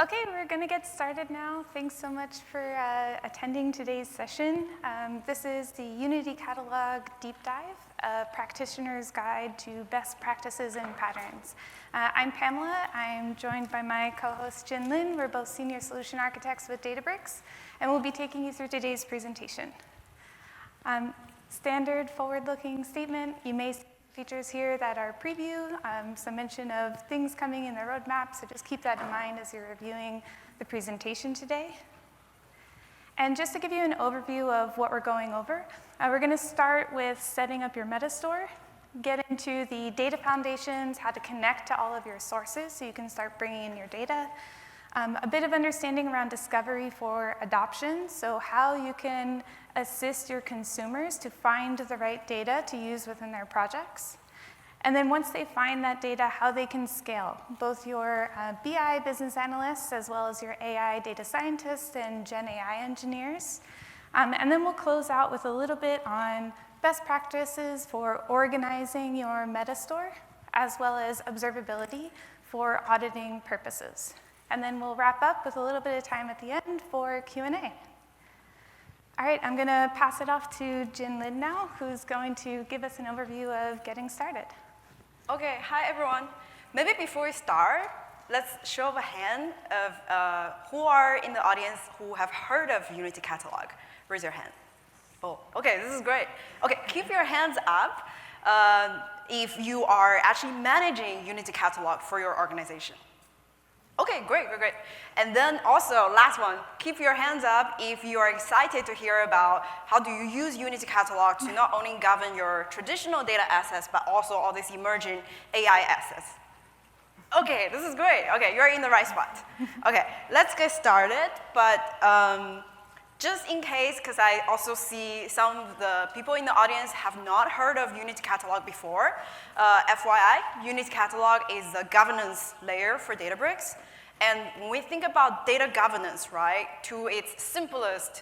Okay, we're going to get started now. Thanks so much for attending today's session. This is the Unity Catalog Deep Dive, a practitioner's guide to best practices and patterns. I'm Pamela. I'm joined by my co-host Jin Lin. We're both senior solution architects with Databricks, and we'll be taking you through today's presentation. Standard forward-looking statement. You may see features here that are preview, some mention of things coming in the roadmap, so just keep that in mind as you're reviewing the presentation today. And just to give you an overview of what we're going over, we're going to start with setting up your metastore, get into the data foundations, how to connect to all of your sources so you can start bringing in your data, a bit of understanding around discovery for adoption, so how you can assist your consumers to find the right data to use within their projects. And then once they find that data, how they can scale, both your BI business analysts as well as your AI data scientists and Gen AI engineers. And then we'll close out with a little bit on best practices for organizing your metastore, as well as observability for auditing purposes. And then we'll wrap up with a little bit of time at the end for Q&A. All right, I'm going to pass it off to Jin Lin now, who's going to give us an overview of getting started. Okay, hi everyone. Maybe before we start, let's show of a hand of who are in the audience who have heard of Unity Catalog. Raise your hand. Oh, okay, this is great. Okay, keep your hands up if you are actually managing Unity Catalog for your organization. Okay, great. And then also, last one, keep your hands up if you are excited to hear about how do you use Unity Catalog to not only govern your traditional data assets, but also all these emerging AI assets. Okay, this is great. Okay, you're in the right spot. Okay, let's get started. But just in case, because I also see some of the people in the audience have not heard of Unity Catalog before, FYI, Unity Catalog is the governance layer for Databricks. And when we think about data governance, right, to its simplest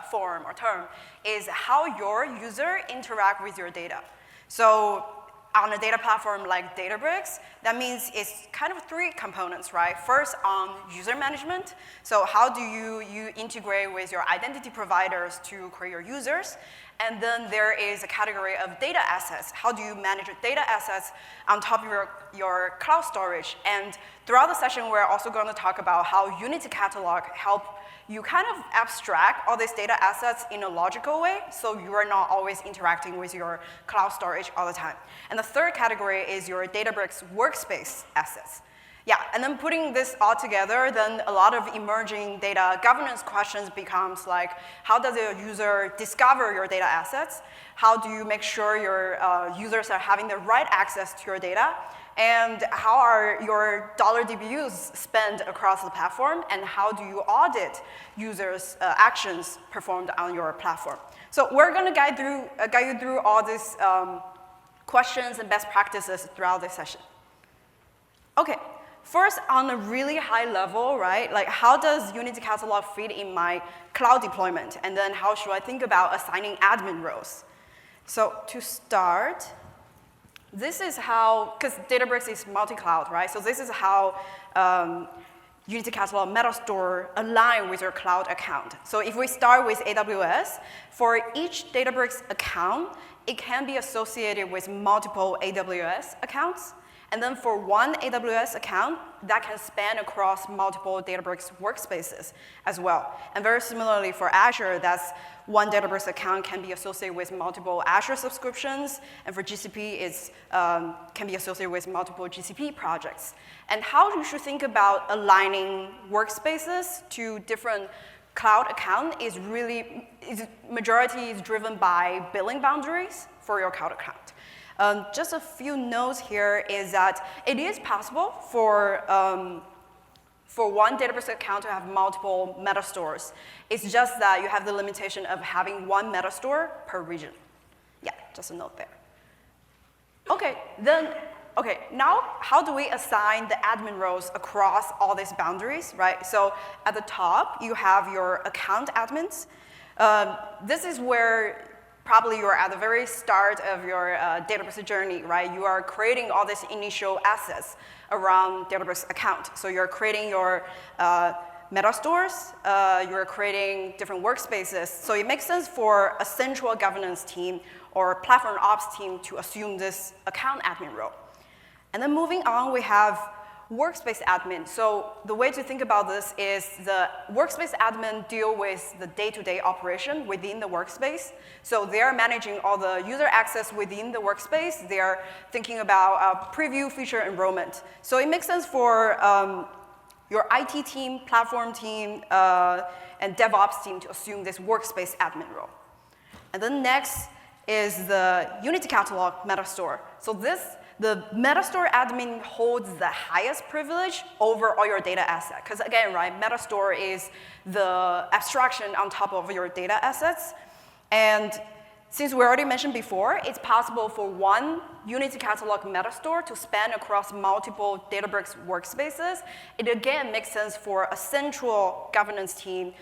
form or term, is how your user interact with your data. So on a data platform like Databricks, that means it's kind of three components, right? First, on user management. So how do you integrate with your identity providers to create your users? And then there is a category of data assets. How do you manage your data assets on top of your cloud storage? And throughout the session, we're also going to talk about how Unity Catalog help you kind of abstract all these data assets in a logical way, so you are not always interacting with your cloud storage all the time. And the third category is your Databricks workspace assets. Yeah, and then putting this all together, then a lot of emerging data governance questions becomes like, how does a user discover your data assets? How do you make sure your users are having the right access to your data? And how are your $DBUs spent across the platform? And how do you audit users' actions performed on your platform? So we're going to guide you through all these questions and best practices throughout this session. Okay. First, on a really high level, right, like how does Unity Catalog fit in my cloud deployment? And then how should I think about assigning admin roles? So to start, this is how, because Databricks is multi-cloud, right? So this is how Unity Catalog Metastore align with your cloud account. So if we start with AWS, for each Databricks account, it can be associated with multiple AWS accounts. And then for one AWS account, that can span across multiple Databricks workspaces as well. And very similarly for Azure, that's one Databricks account can be associated with multiple Azure subscriptions. And for GCP, it can be associated with multiple GCP projects. And how you should think about aligning workspaces to different cloud account is really, majority is driven by billing boundaries for your cloud account. Just a few notes here is that it is possible for one Databricks account to have multiple metastores. It's just that you have the limitation of having one metastore per region. Yeah, just a note there. Okay, now how do we assign the admin roles across all these boundaries, right? So at the top, you have your account admins. This is where probably you're at the very start of your Databricks journey, right? You are creating all these initial assets around Databricks account. So you're creating your meta stores, you're creating different workspaces. So it makes sense for a central governance team or platform ops team to assume this account admin role. And then moving on, we have workspace admin. So the way to think about this is the workspace admin deal with the day-to-day operation within the workspace. So they're managing all the user access within the workspace. They're thinking about preview feature enrollment. So it makes sense for your IT team, platform team, and DevOps team to assume this workspace admin role. And then next is the Unity Catalog Metastore. So the Metastore admin holds the highest privilege over all your data assets. Because again, right, Metastore is the abstraction on top of your data assets. And since we already mentioned before, it's possible for one Unity Catalog Metastore to span across multiple Databricks workspaces. It again makes sense for a central governance team,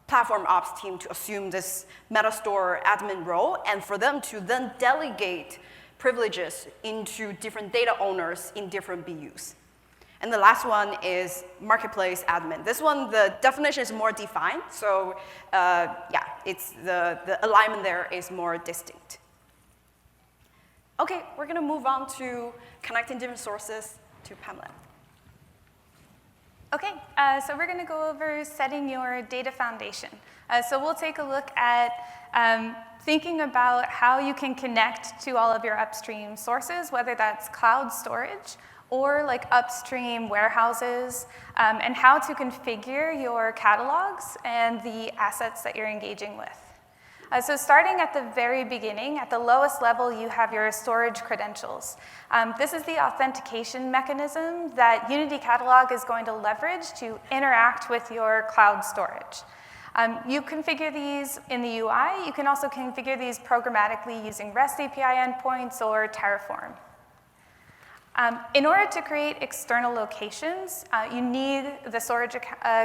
platform ops team to assume this Metastore admin role, and for them to then delegate privileges into different data owners in different BUs. And the last one is marketplace admin. This one, the definition is more defined, so yeah, it's the alignment there is more distinct. Okay, we're gonna move on to connecting different sources to Pamela. Okay, so we're gonna go over setting your data foundation. So we'll take a look at thinking about how you can connect to all of your upstream sources, whether that's cloud storage or like upstream warehouses, and how to configure your catalogs and the assets that you're engaging with. So starting at the very beginning, at the lowest level, you have your storage credentials. This is the authentication mechanism that Unity Catalog is going to leverage to interact with your cloud storage. You configure these in the UI. You can also configure these programmatically using REST API endpoints or Terraform. In order to create external locations, you need the storage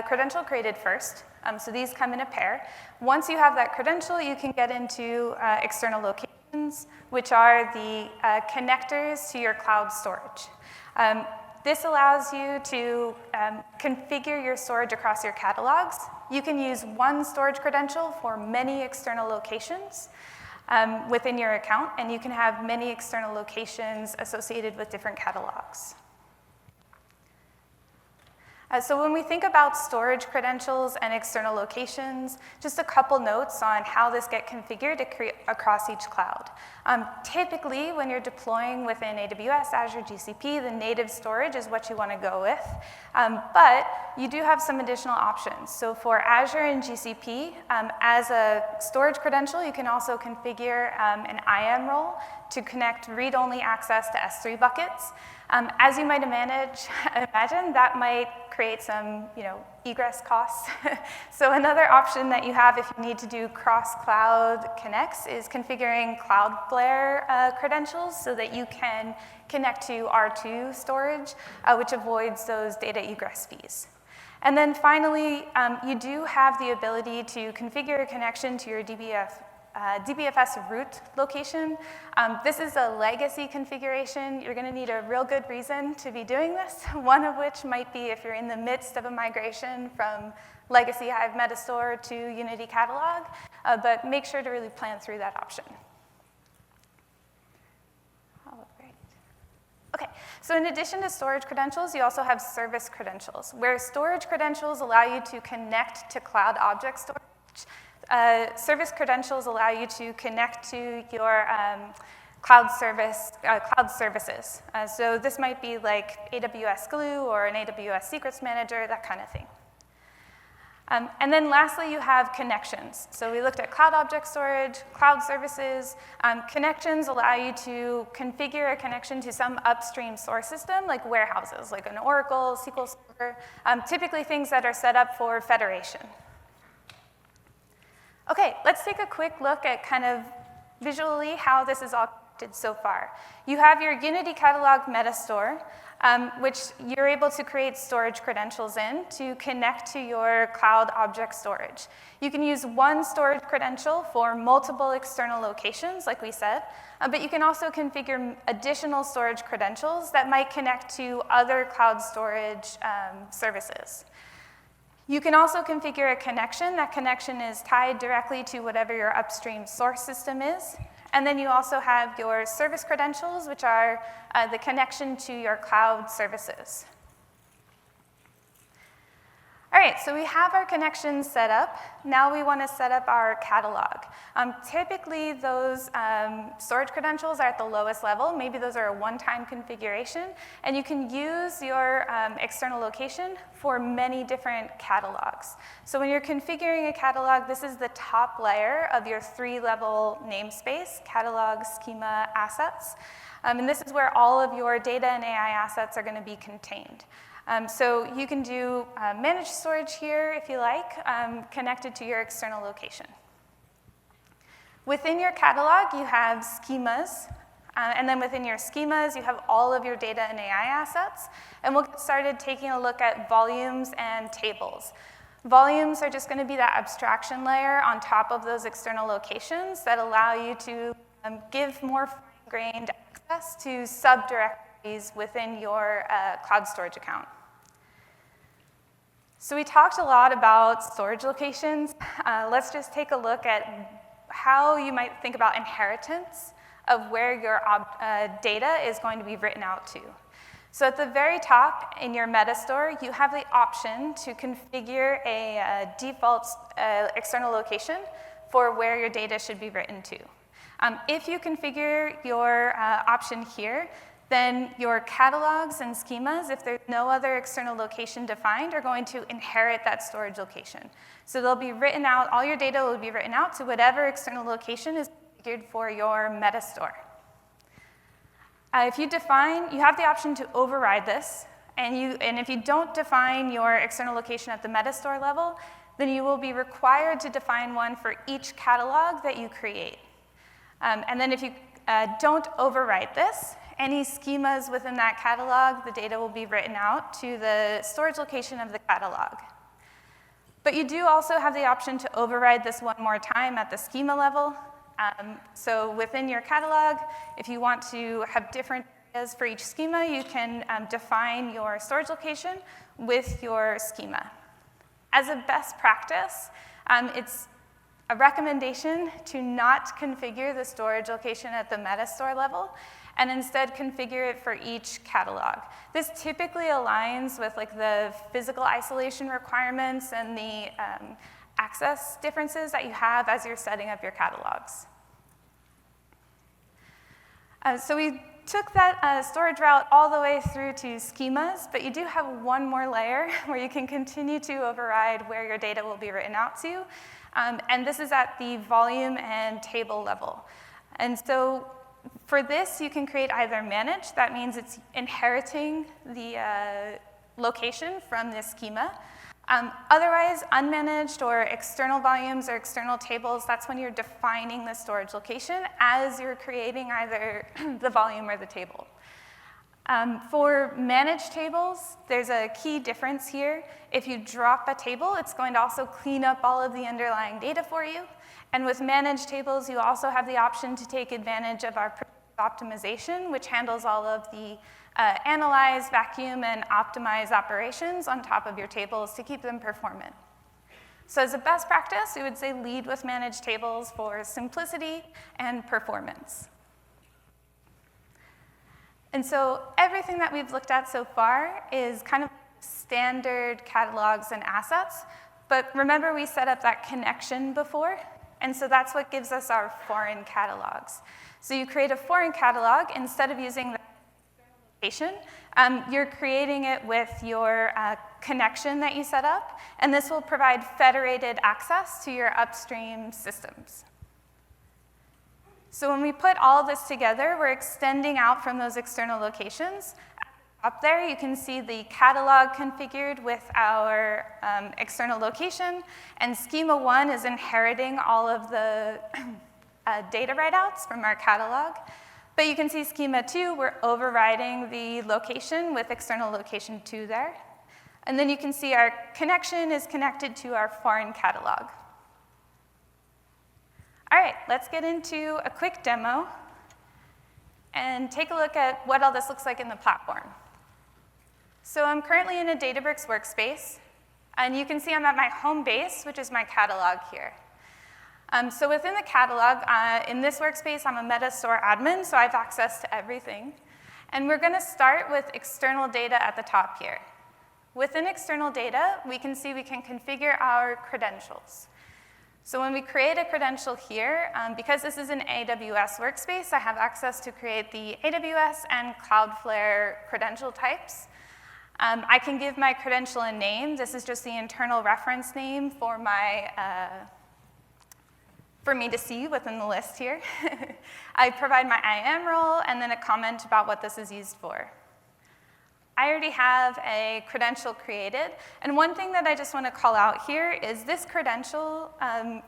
credential created first. So these come in a pair. Once you have that credential, you can get into external locations, which are the connectors to your cloud storage. This allows you to configure your storage across your catalogs. You can use one storage credential for many external locations within your account, and you can have many external locations associated with different catalogs. So when we think about storage credentials and external locations, just a couple notes on how this gets configured across each cloud. Typically, when you're deploying within AWS, Azure, GCP, the native storage is what you want to go with. But you do have some additional options. So for Azure and GCP, as a storage credential, you can also configure an IAM role to connect read-only access to S3 buckets. As you might imagine, that might create some egress costs. So another option that you have if you need to do cross-cloud connects is configuring Cloudflare credentials so that you can connect to R2 storage, which avoids those data egress fees. And then finally, you do have the ability to configure a connection to your DBFS root location. This is a legacy configuration. You're going to need a real good reason to be doing this, one of which might be if you're in the midst of a migration from legacy Hive Metastore to Unity Catalog, but make sure to really plan through that option. All right. Okay, so in addition to storage credentials, you also have service credentials, where storage credentials allow you to connect to cloud object storage. Service credentials allow you to connect to your cloud services. So this might be like AWS Glue or an AWS Secrets Manager, that kind of thing. And then lastly, you have connections. So we looked at cloud object storage, cloud services. Connections allow you to configure a connection to some upstream source system, like warehouses, like an Oracle, SQL Server, typically things that are set up for federation. Okay, let's take a quick look at kind of visually how this is all connected so far. You have your Unity Catalog Metastore. which you're able to create storage credentials in to connect to your cloud object storage. You can use one storage credential for multiple external locations, like we said, but you can also configure additional storage credentials that might connect to other cloud storage services. You can also configure a connection. That connection is tied directly to whatever your upstream source system is. And then you also have your service credentials, which are the connection to your cloud services. All right, so we have our connections set up. Now we want to set up our catalog. Typically, those storage credentials are at the lowest level. Maybe those are a one-time configuration. And you can use your external location for many different catalogs. So when you're configuring a catalog, this is the top layer of your 3-level namespace, catalog, schema, assets. And this is where all of your data and AI assets are going to be contained. So you can do managed storage here, if you like, connected to your external location. Within your catalog, you have schemas. And then within your schemas, you have all of your data and AI assets. And we'll get started taking a look at volumes and tables. Volumes are just going to be that abstraction layer on top of those external locations that allow you to give more fine-grained access to subdirectories within your cloud storage account. So we talked a lot about storage locations. Let's just take a look at how you might think about inheritance of where your data is going to be written out to. So at the very top in your metastore, you have the option to configure a default external location for where your data should be written to. If you configure your option here, then your catalogs and schemas, if there's no other external location defined, are going to inherit that storage location. So they'll be written out, all your data will be written out to whatever external location is configured for your metastore. If you define, you have the option to override this, and if you don't define your external location at the metastore level, then you will be required to define one for each catalog that you create. And then if you don't overwrite this, any schemas within that catalog, the data will be written out to the storage location of the catalog. But you do also have the option to override this one more time at the schema level. So within your catalog, if you want to have different areas for each schema, you can define your storage location with your schema. As a best practice, it's a recommendation to not configure the storage location at the metastore level, and instead configure it for each catalog. This typically aligns with the physical isolation requirements and the access differences that you have as you're setting up your catalogs. So we took that storage route all the way through to schemas, but you do have one more layer where you can continue to override where your data will be written out to. And this is at the volume and table level. And so for this, you can create either managed, that means it's inheriting the location from this schema. Otherwise, unmanaged or external volumes or external tables, that's when you're defining the storage location as you're creating either the volume or the table. For managed tables, there's a key difference here. If you drop a table, it's going to also clean up all of the underlying data for you. And with managed tables, you also have the option to take advantage of our optimization, which handles all of the analyze, vacuum, and optimize operations on top of your tables to keep them performant. So as a best practice, we would say lead with managed tables for simplicity and performance. And so everything that we've looked at so far is kind of standard catalogs and assets. But remember, we set up that connection before. And so that's what gives us our foreign catalogs. So you create a foreign catalog. Instead of using the location, you're creating it with your connection that you set up. And this will provide federated access to your upstream systems. So when we put all this together, we're extending out from those external locations. Up there, you can see the catalog configured with our external location, and schema 1 is inheriting all of the data write-outs from our catalog. But you can see schema 2, we're overriding the location with external location 2 there. And then you can see our connection is connected to our foreign catalog. All right, let's get into a quick demo and take a look at what all this looks like in the platform. So I'm currently in a Databricks workspace, and you can see I'm at my home base, which is my catalog here. So within the catalog, in this workspace, I'm a Metastore admin, so I have access to everything. And we're going to start with external data at the top here. Within external data, we can see we can configure our credentials. So when we create a credential here, because this is an AWS workspace, I have access to create the AWS and Cloudflare credential types. I can give my credential a name. This is just the internal reference name for me to see within the list here. I provide my IAM role and then a comment about what this is used for. I already have a credential created, and one thing that I just want to call out here is this credential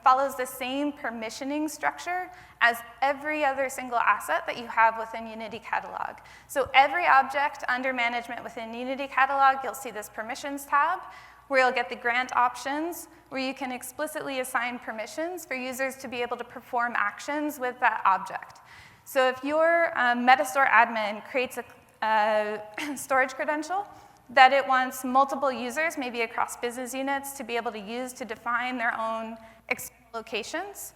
follows the same permissioning structure as every other single asset that you have within Unity Catalog. So every object under management within Unity Catalog, you'll see this permissions tab, where you'll get the grant options, where you can explicitly assign permissions for users to be able to perform actions with that object. So if your Metastore admin creates a storage credential that it wants multiple users, maybe across business units, to be able to use to define their own external locations,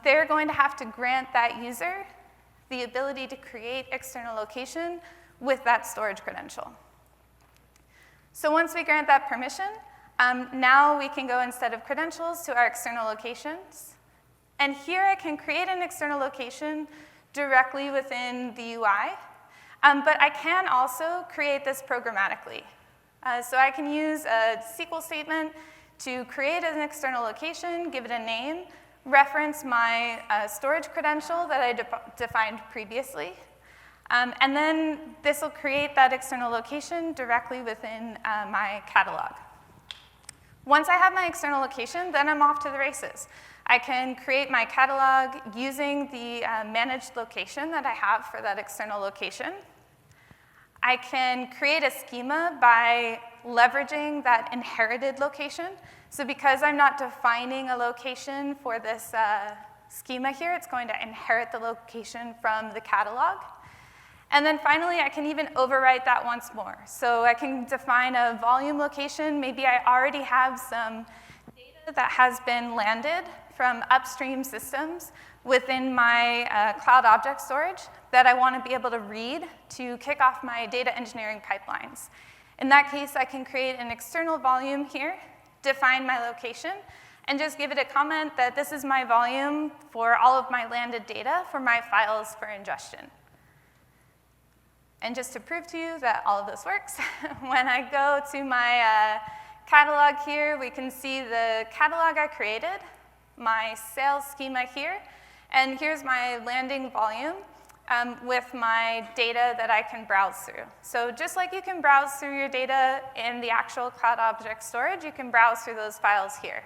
they're going to have to grant that user the ability to create external location with that storage credential. So once we grant that permission, now we can go, instead of credentials, to our external locations. And here I can create an external location directly within the UI. But I can also create this programmatically. So I can use a SQL statement to create an external location, give it a name, reference my storage credential that I defined previously, and then this will create that external location directly within my catalog. Once I have my external location, then I'm off to the races. I can create my catalog using the managed location that I have for that external location. I can create a schema by leveraging that inherited location. So because I'm not defining a location for this schema here, it's going to inherit the location from the catalog. And then finally, I can even overwrite that once more. So I can define a volume location. Maybe I already have some data that has been landed from upstream systems within my cloud object storage that I want to be able to read to kick off my data engineering pipelines. In that case, I can create an external volume here, define my location, and just give it a comment that this is my volume for all of my landed data for my files for ingestion. And just to prove to you that all of this works, when I go to my catalog here, we can see the catalog I created, my sales schema here, and here's my landing volume with my data that I can browse through. So just like you can browse through your data in the actual cloud object storage, you can browse through those files here.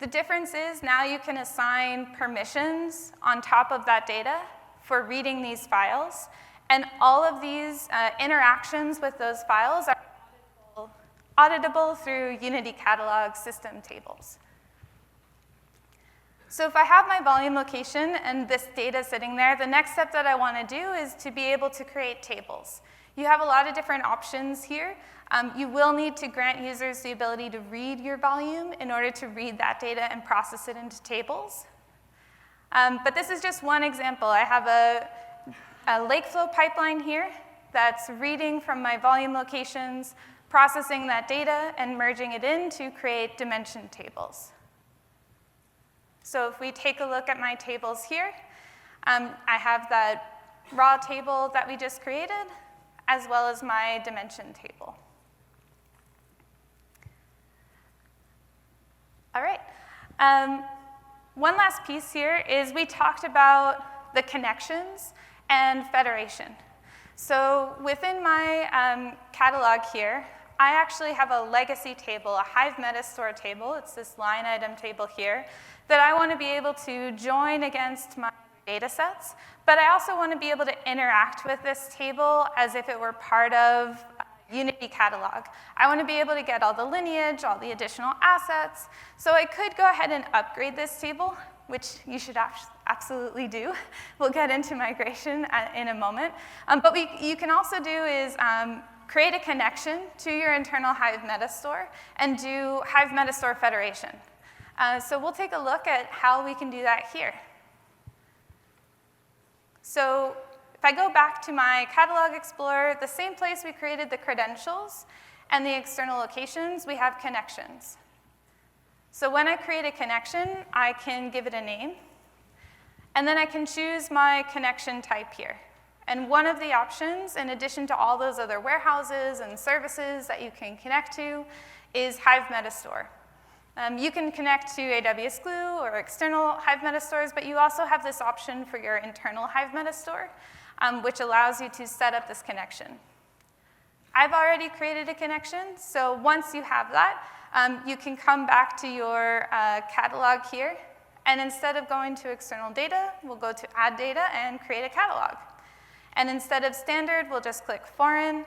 The difference is now you can assign permissions on top of that data for reading these files, and all of these interactions with those files are auditable through Unity Catalog system tables. So if I have my volume location and this data sitting there, the next step that I want to do is to be able to create tables. You have a lot of different options here. You will need to grant users the ability to read your volume in order to read that data and process it into tables. But this is just one example. I have a Lakeflow pipeline here that's reading from my volume locations, processing that data, and merging it in to create dimension tables. So if we take a look at my tables here, I have that raw table that we just created, as well as my dimension table. All right. One last piece here is we talked about the connections and federation. So within my catalog here, I actually have a legacy table, a Hive Metastore table. It's this line item table here that I want to be able to join against my data sets, but I also want to be able to interact with this table as if it were part of Unity catalog. I want to be able to get all the lineage, all the additional assets. So I could go ahead and upgrade this table, which you should absolutely do. We'll get into migration in a moment. But what you can also do is create a connection to your internal Hive metastore and do Hive metastore federation. So we'll take a look at how we can do that here. So if I go back to my catalog explorer, the same place we created the credentials and the external locations, we have connections. So when I create a connection, I can give it a name. And then I can choose my connection type here. And one of the options, in addition to all those other warehouses and services that you can connect to, is Hive metastore. You can connect to AWS Glue or external Hive metastores, but you also have this option for your internal Hive metastore, which allows you to set up this connection. I've already created a connection, so once you have that, you can come back to your catalog here, and instead of going to external data, we'll go to add data and create a catalog. And instead of standard, we'll just click foreign,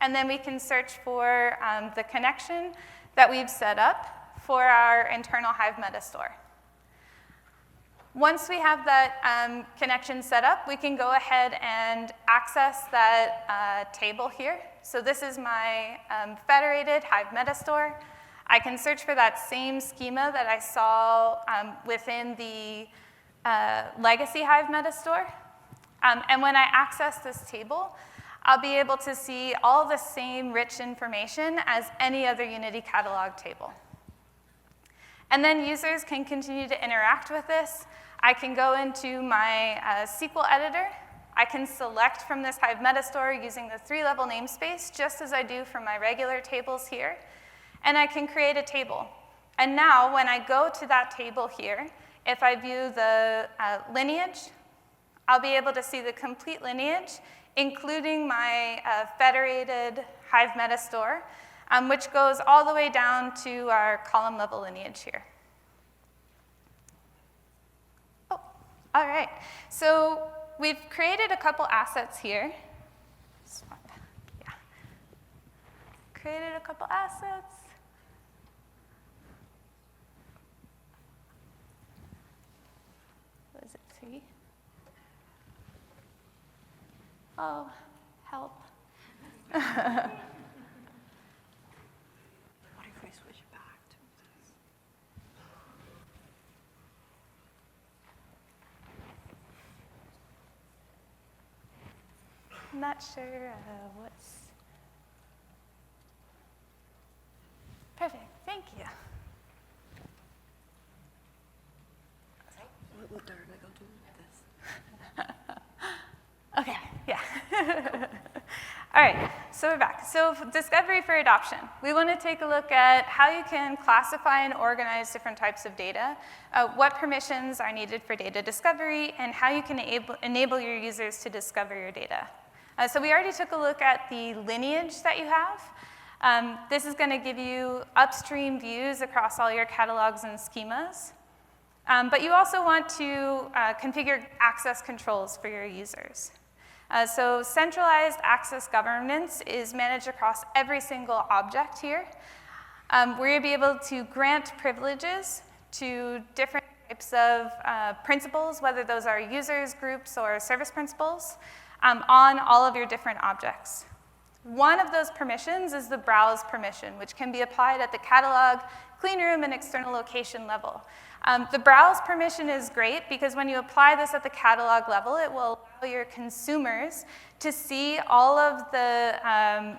and then we can search for the connection that we've set up for our internal Hive metastore. Once we have that connection set up, we can go ahead and access that table here. So this is my federated Hive metastore. I can search for that same schema that I saw within the legacy Hive metastore. And when I access this table, I'll be able to see all the same rich information as any other Unity catalog table. And then users can continue to interact with this. I can go into my SQL editor. I can select from this Hive metastore using the 3-level namespace, just as I do for my regular tables here. And I can create a table. And now, when I go to that table here, if I view the lineage, I'll be able to see the complete lineage, including my federated Hive metastore, which goes all the way down to our column level lineage here. Oh, all right. So we've created a couple assets here. Yeah. Created a couple assets. What is it, 3? Oh, help. What if we switch back to this? I'm not sure what's... Perfect, thank you. What are we going to do with this? Okay, yeah. All right, so we're back. So discovery for adoption. We want to take a look at how you can classify and organize different types of data, what permissions are needed for data discovery, and how you can enable your users to discover your data. So we already took a look at the lineage that you have. This is going to give you upstream views across all your catalogs and schemas. But you also want to configure access controls for your users. So centralized access governance is managed across every single object here. Where you'll be able to grant privileges to different types of principals, whether those are users, groups, or service principals, on all of your different objects. One of those permissions is the browse permission, which can be applied at the catalog, cleanroom, and external location level. The browse permission is great because when you apply this at the catalog level, it will allow your consumers to see all of the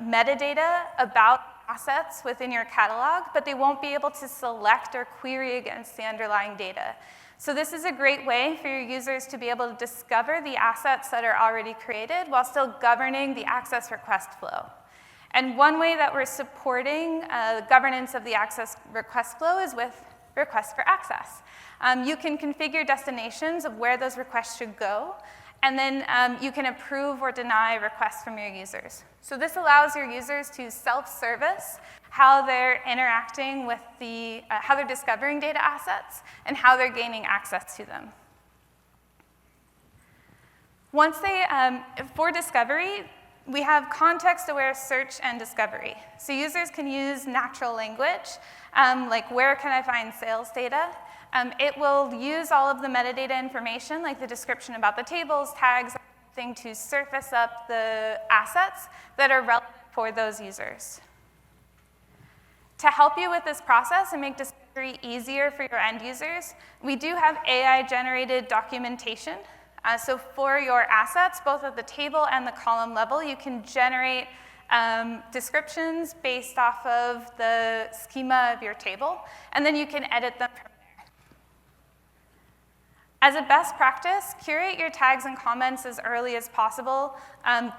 metadata about assets within your catalog, but they won't be able to select or query against the underlying data. So this is a great way for your users to be able to discover the assets that are already created while still governing the access request flow. And one way that we're supporting governance of the access request flow is with requests for access. You can configure destinations of where those requests should go, and then you can approve or deny requests from your users. So this allows your users to self-service how they're interacting with how they're discovering data assets and how they're gaining access to them. Once they, for discovery, we have context-aware search and discovery. So users can use natural language, like where can I find sales data? It will use all of the metadata information, like the description about the tables, tags, everything to surface up the assets that are relevant for those users. To help you with this process and make discovery easier for your end users, we do have AI-generated documentation. So for your assets, both at the table and the column level, you can generate descriptions based off of the schema of your table, and then you can edit them from there. As a best practice, curate your tags and comments as early as possible.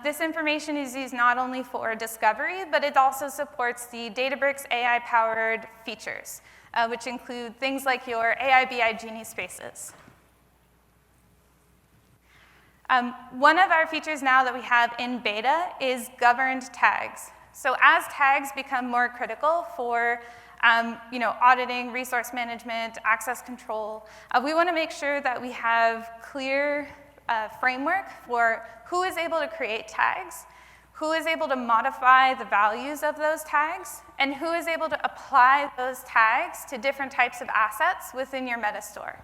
This information is used not only for discovery, but it also supports the Databricks AI-powered features, which include things like your AI/BI Genie spaces. One of our features now that we have in beta is governed tags. So as tags become more critical for auditing, resource management, access control, we want to make sure that we have clear framework for who is able to create tags, who is able to modify the values of those tags, and who is able to apply those tags to different types of assets within your metastore.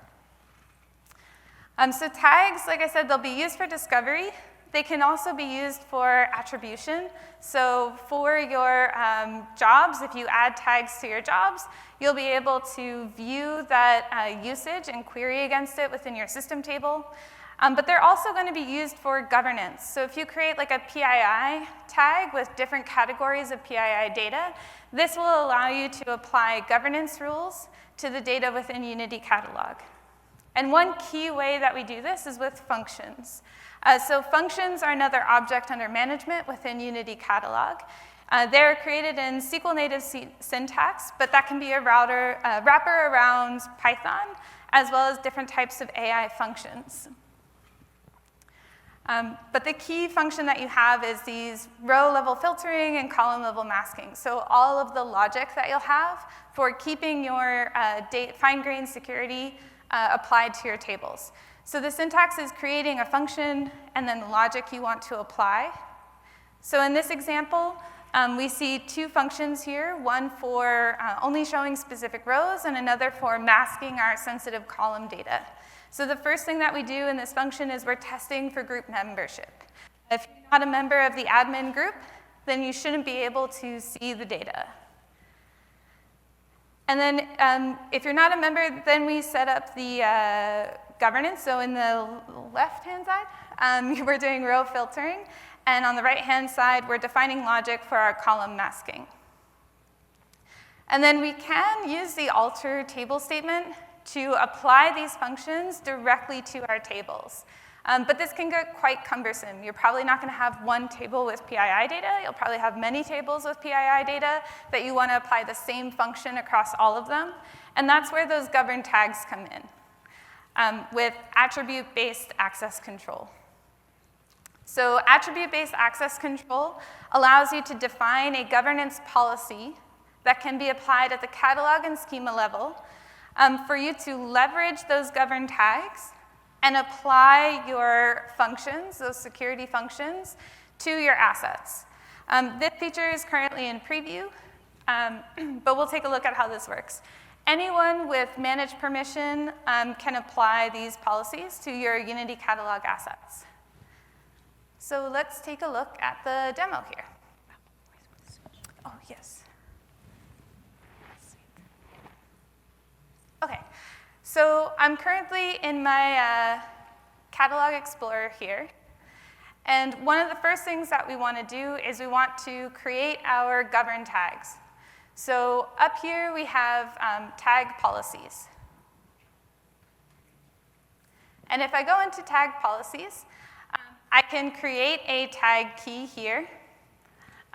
So tags, like I said, they'll be used for discovery. They can also be used for attribution. So for your jobs, if you add tags to your jobs, you'll be able to view that usage and query against it within your system table. But they're also going to be used for governance. So if you create like a PII tag with different categories of PII data, this will allow you to apply governance rules to the data within Unity Catalog. And one key way that we do this is with functions. So functions are another object under management within Unity Catalog. They're created in SQL native syntax, but that can be a wrapper around Python, as well as different types of AI functions. But the key function that you have is these row-level filtering and column-level masking. So all of the logic that you'll have for keeping your fine-grained security applied to your tables. So the syntax is creating a function and then the logic you want to apply. So in this example, we see two functions here, one for only showing specific rows and another for masking our sensitive column data. So the first thing that we do in this function is we're testing for group membership. If you're not a member of the admin group, then you shouldn't be able to see the data. And then if you're not a member, then we set up the governance. So in the left-hand side, we're doing row filtering. And on the right-hand side, we're defining logic for our column masking. And then we can use the alter table statement to apply these functions directly to our tables. But this can get quite cumbersome. You're probably not going to have one table with PII data. You'll probably have many tables with PII data that you want to apply the same function across all of them. And that's where those governed tags come in, with attribute-based access control. So attribute-based access control allows you to define a governance policy that can be applied at the catalog and schema level for you to leverage those governed tags and apply your functions, those security functions, to your assets. This feature is currently in preview, but we'll take a look at how this works. Anyone with managed permission can apply these policies to your Unity Catalog assets. So let's take a look at the demo here. Oh, yes. Okay, so I'm currently in my Catalog Explorer here. And one of the first things that we want to do is we want to create our governed tags. So up here we have tag policies. And if I go into tag policies, I can create a tag key here,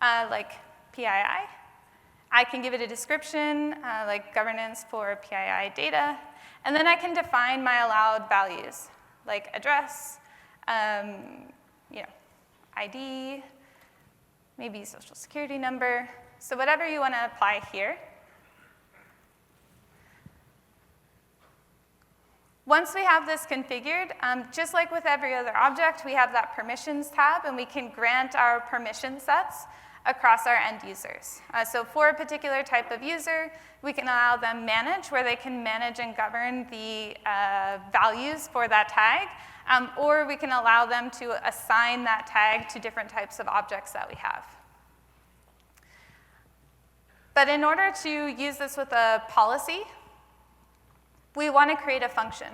like PII. I can give it a description, like governance for PII data. And then I can define my allowed values, like address, ID, maybe social security number. So whatever you want to apply here. Once we have this configured, just like with every other object, we have that permissions tab, and we can grant our permission sets across our end users. So for a particular type of user, we can allow them manage, where they can manage and govern the values for that tag, or we can allow them to assign that tag to different types of objects that we have. But in order to use this with a policy, we want to create a function.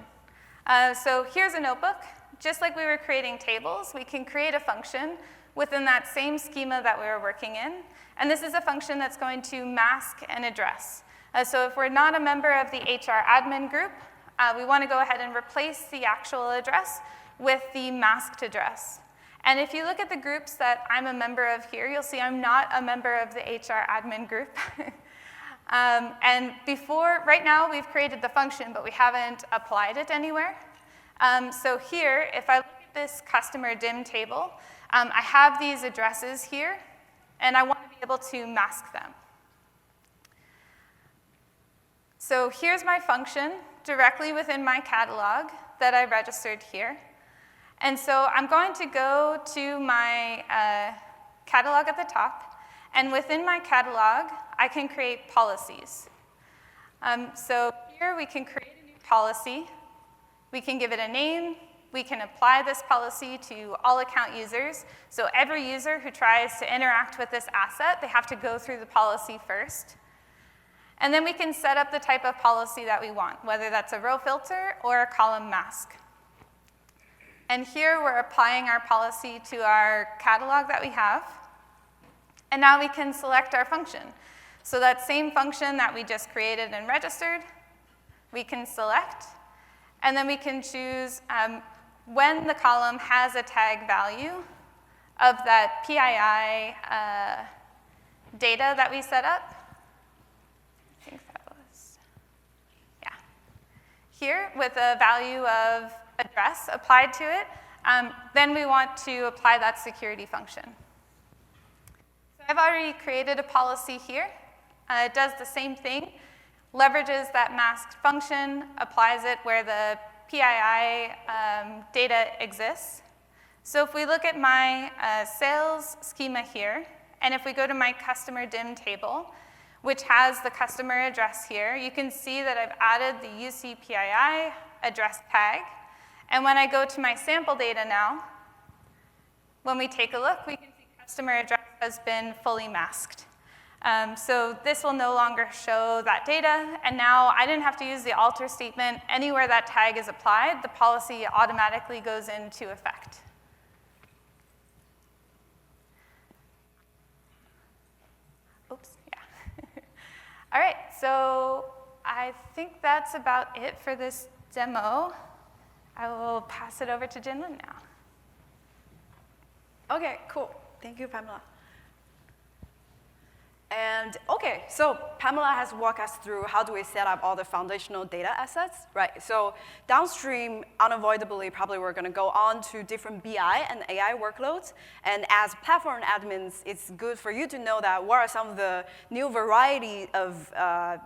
So here's a notebook. Just like we were creating tables, we can create a function within that same schema that we were working in. And this is a function that's going to mask an address. So if we're not a member of the HR admin group, we want to go ahead and replace the actual address with the masked address. And if you look at the groups that I'm a member of here, you'll see I'm not a member of the HR admin group. And right now we've created the function, but we haven't applied it anywhere. So here, if I look at this customer dim table, I have these addresses here, and I want to be able to mask them. So here's my function directly within my catalog that I registered here. And so I'm going to go to my catalog at the top, and within my catalog, I can create policies. So here we can create a new policy. We can give it a name. We can apply this policy to all account users. So every user who tries to interact with this asset, they have to go through the policy first. And then we can set up the type of policy that we want, whether that's a row filter or a column mask. And here we're applying our policy to our catalog that we have. And now we can select our function. So that same function that we just created and registered, we can select. And then we can choose when the column has a tag value of that PII data that we set up. I think that was, yeah. Here, with a value of address applied to it, then we want to apply that security function. So I've already created a policy here. It does the same thing, leverages that masked function, applies it where the PII data exists. So if we look at my sales schema here, and if we go to my customer dim table, which has the customer address here, you can see that I've added the UC PII address tag. And when I go to my sample data now, when we take a look, we can see customer address has been fully masked. So this will no longer show that data, and now I didn't have to use the alter statement. Anywhere that tag is applied, the policy automatically goes into effect. Oops, yeah. All right, so I think that's about it for this demo. I will pass it over to Jinlin now. Okay, cool. Thank you, Pamela. And okay, so Pamela has walked us through how do we set up all the foundational data assets, right? So downstream, unavoidably, probably we're going to go on to different BI and AI workloads. And as platform admins, it's good for you to know that what are some of the new variety of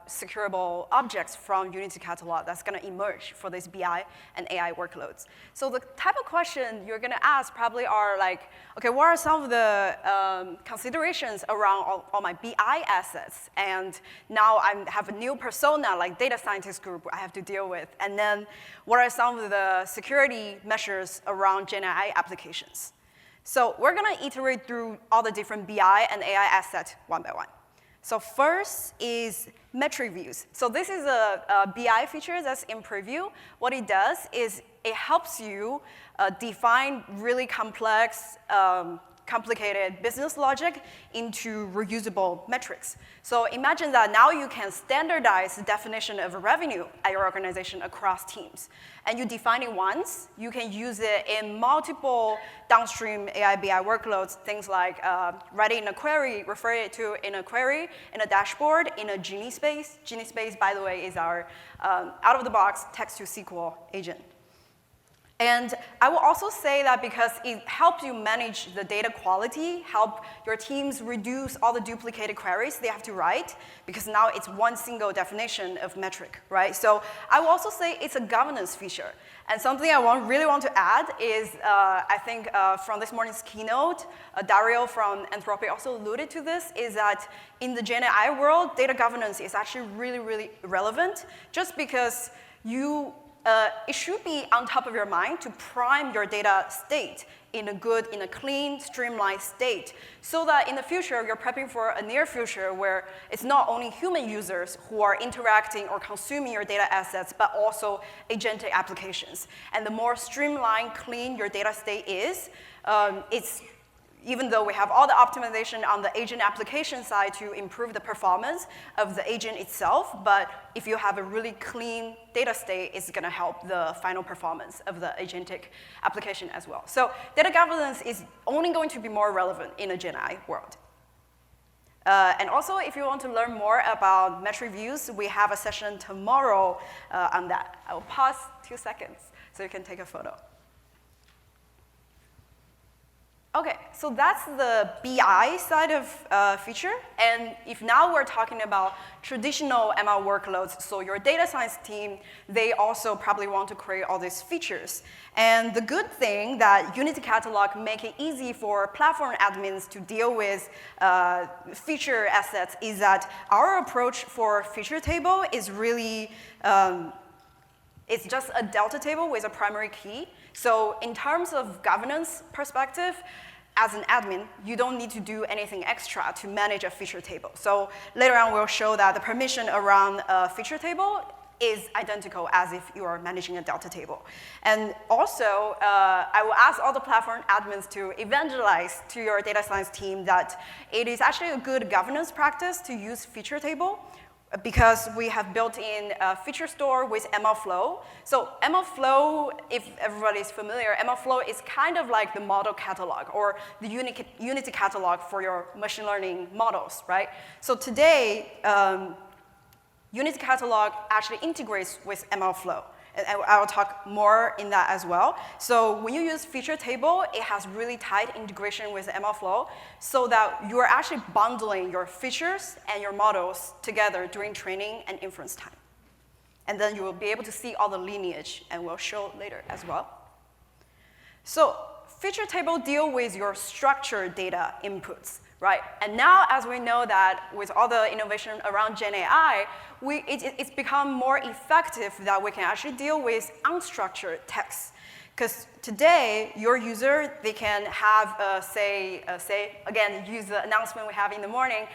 securable objects from Unity Catalog that's going to emerge for these BI and AI workloads. So the type of question you're going to ask probably are like, okay, what are some of the considerations around all my BI assets? And now I have a new persona, like data scientist group I have to deal with. And then what are some of the security measures around Gen AI applications? So we're going to iterate through all the different BI and AI assets one by one. So first is metric views. So this is a BI feature that's in preview. What it does is it helps you define really complex, complicated business logic into reusable metrics. So imagine that now you can standardize the definition of revenue at your organization across teams. And you define it once, you can use it in multiple downstream AI BI workloads, things like writing a query, refer it to in a query, in a dashboard, in a Genie space. Genie space, by the way, is our out-of-the-box text-to-SQL agent. And I will also say that because it helps you manage the data quality, help your teams reduce all the duplicated queries they have to write, because now it's one single definition of metric, right? So I will also say it's a governance feature. And something I really want to add is, I think from this morning's keynote, Dario from Anthropic also alluded to this, is that in the Gen AI world, data governance is actually really, really relevant, just because it should be on top of your mind to prime your data state in a clean, streamlined state, so that in the future, you're prepping for a near future where it's not only human users who are interacting or consuming your data assets, but also agentic applications. And the more streamlined, clean your data state is, even though we have all the optimization on the agent application side to improve the performance of the agent itself, but if you have a really clean data state, it's going to help the final performance of the agentic application as well. So data governance is only going to be more relevant in a Gen AI world. And also, if you want to learn more about metric views, we have a session tomorrow on that. I will pause 2 seconds so you can take a photo. Okay, so that's the BI side of feature. And if now we're talking about traditional ML workloads, so your data science team, they also probably want to create all these features. And the good thing that Unity Catalog make it easy for platform admins to deal with feature assets is that our approach for feature table is really, it's just a delta table with a primary key. So in terms of governance perspective, as an admin, you don't need to do anything extra to manage a feature table. So later on, we'll show that the permission around a feature table is identical as if you are managing a delta table. And also, I will ask all the platform admins to evangelize to your data science team that it is actually a good governance practice to use feature table, because we have built in a feature store with MLflow. So MLflow, if everybody is familiar, MLflow is kind of like the model catalog or the Unity catalog for your machine learning models, right? So today, Unity catalog actually integrates with MLflow. And I will talk more in that as well. So when you use feature table, it has really tight integration with MLflow so that you are actually bundling your features and your models together during training and inference time. And then you will be able to see all the lineage, and we'll show later as well. So feature table deal with your structured data inputs, right? And now, as we know that with all the innovation around Gen AI, it's become more effective that we can actually deal with unstructured text. Because today, your user, they can have, again, use the announcement we have in the morning,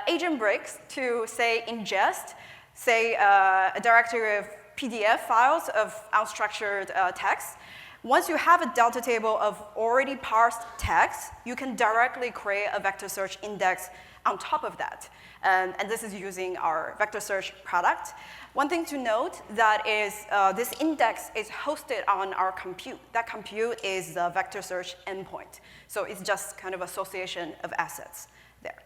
agent breaks to, say, ingest, say, a directory of PDF files of unstructured text. Once you have a delta table of already parsed text, you can directly create a vector search index on top of that. And this is using our vector search product. One thing to note that is this index is hosted on our compute. That compute is the vector search endpoint. So it's just kind of association of assets there.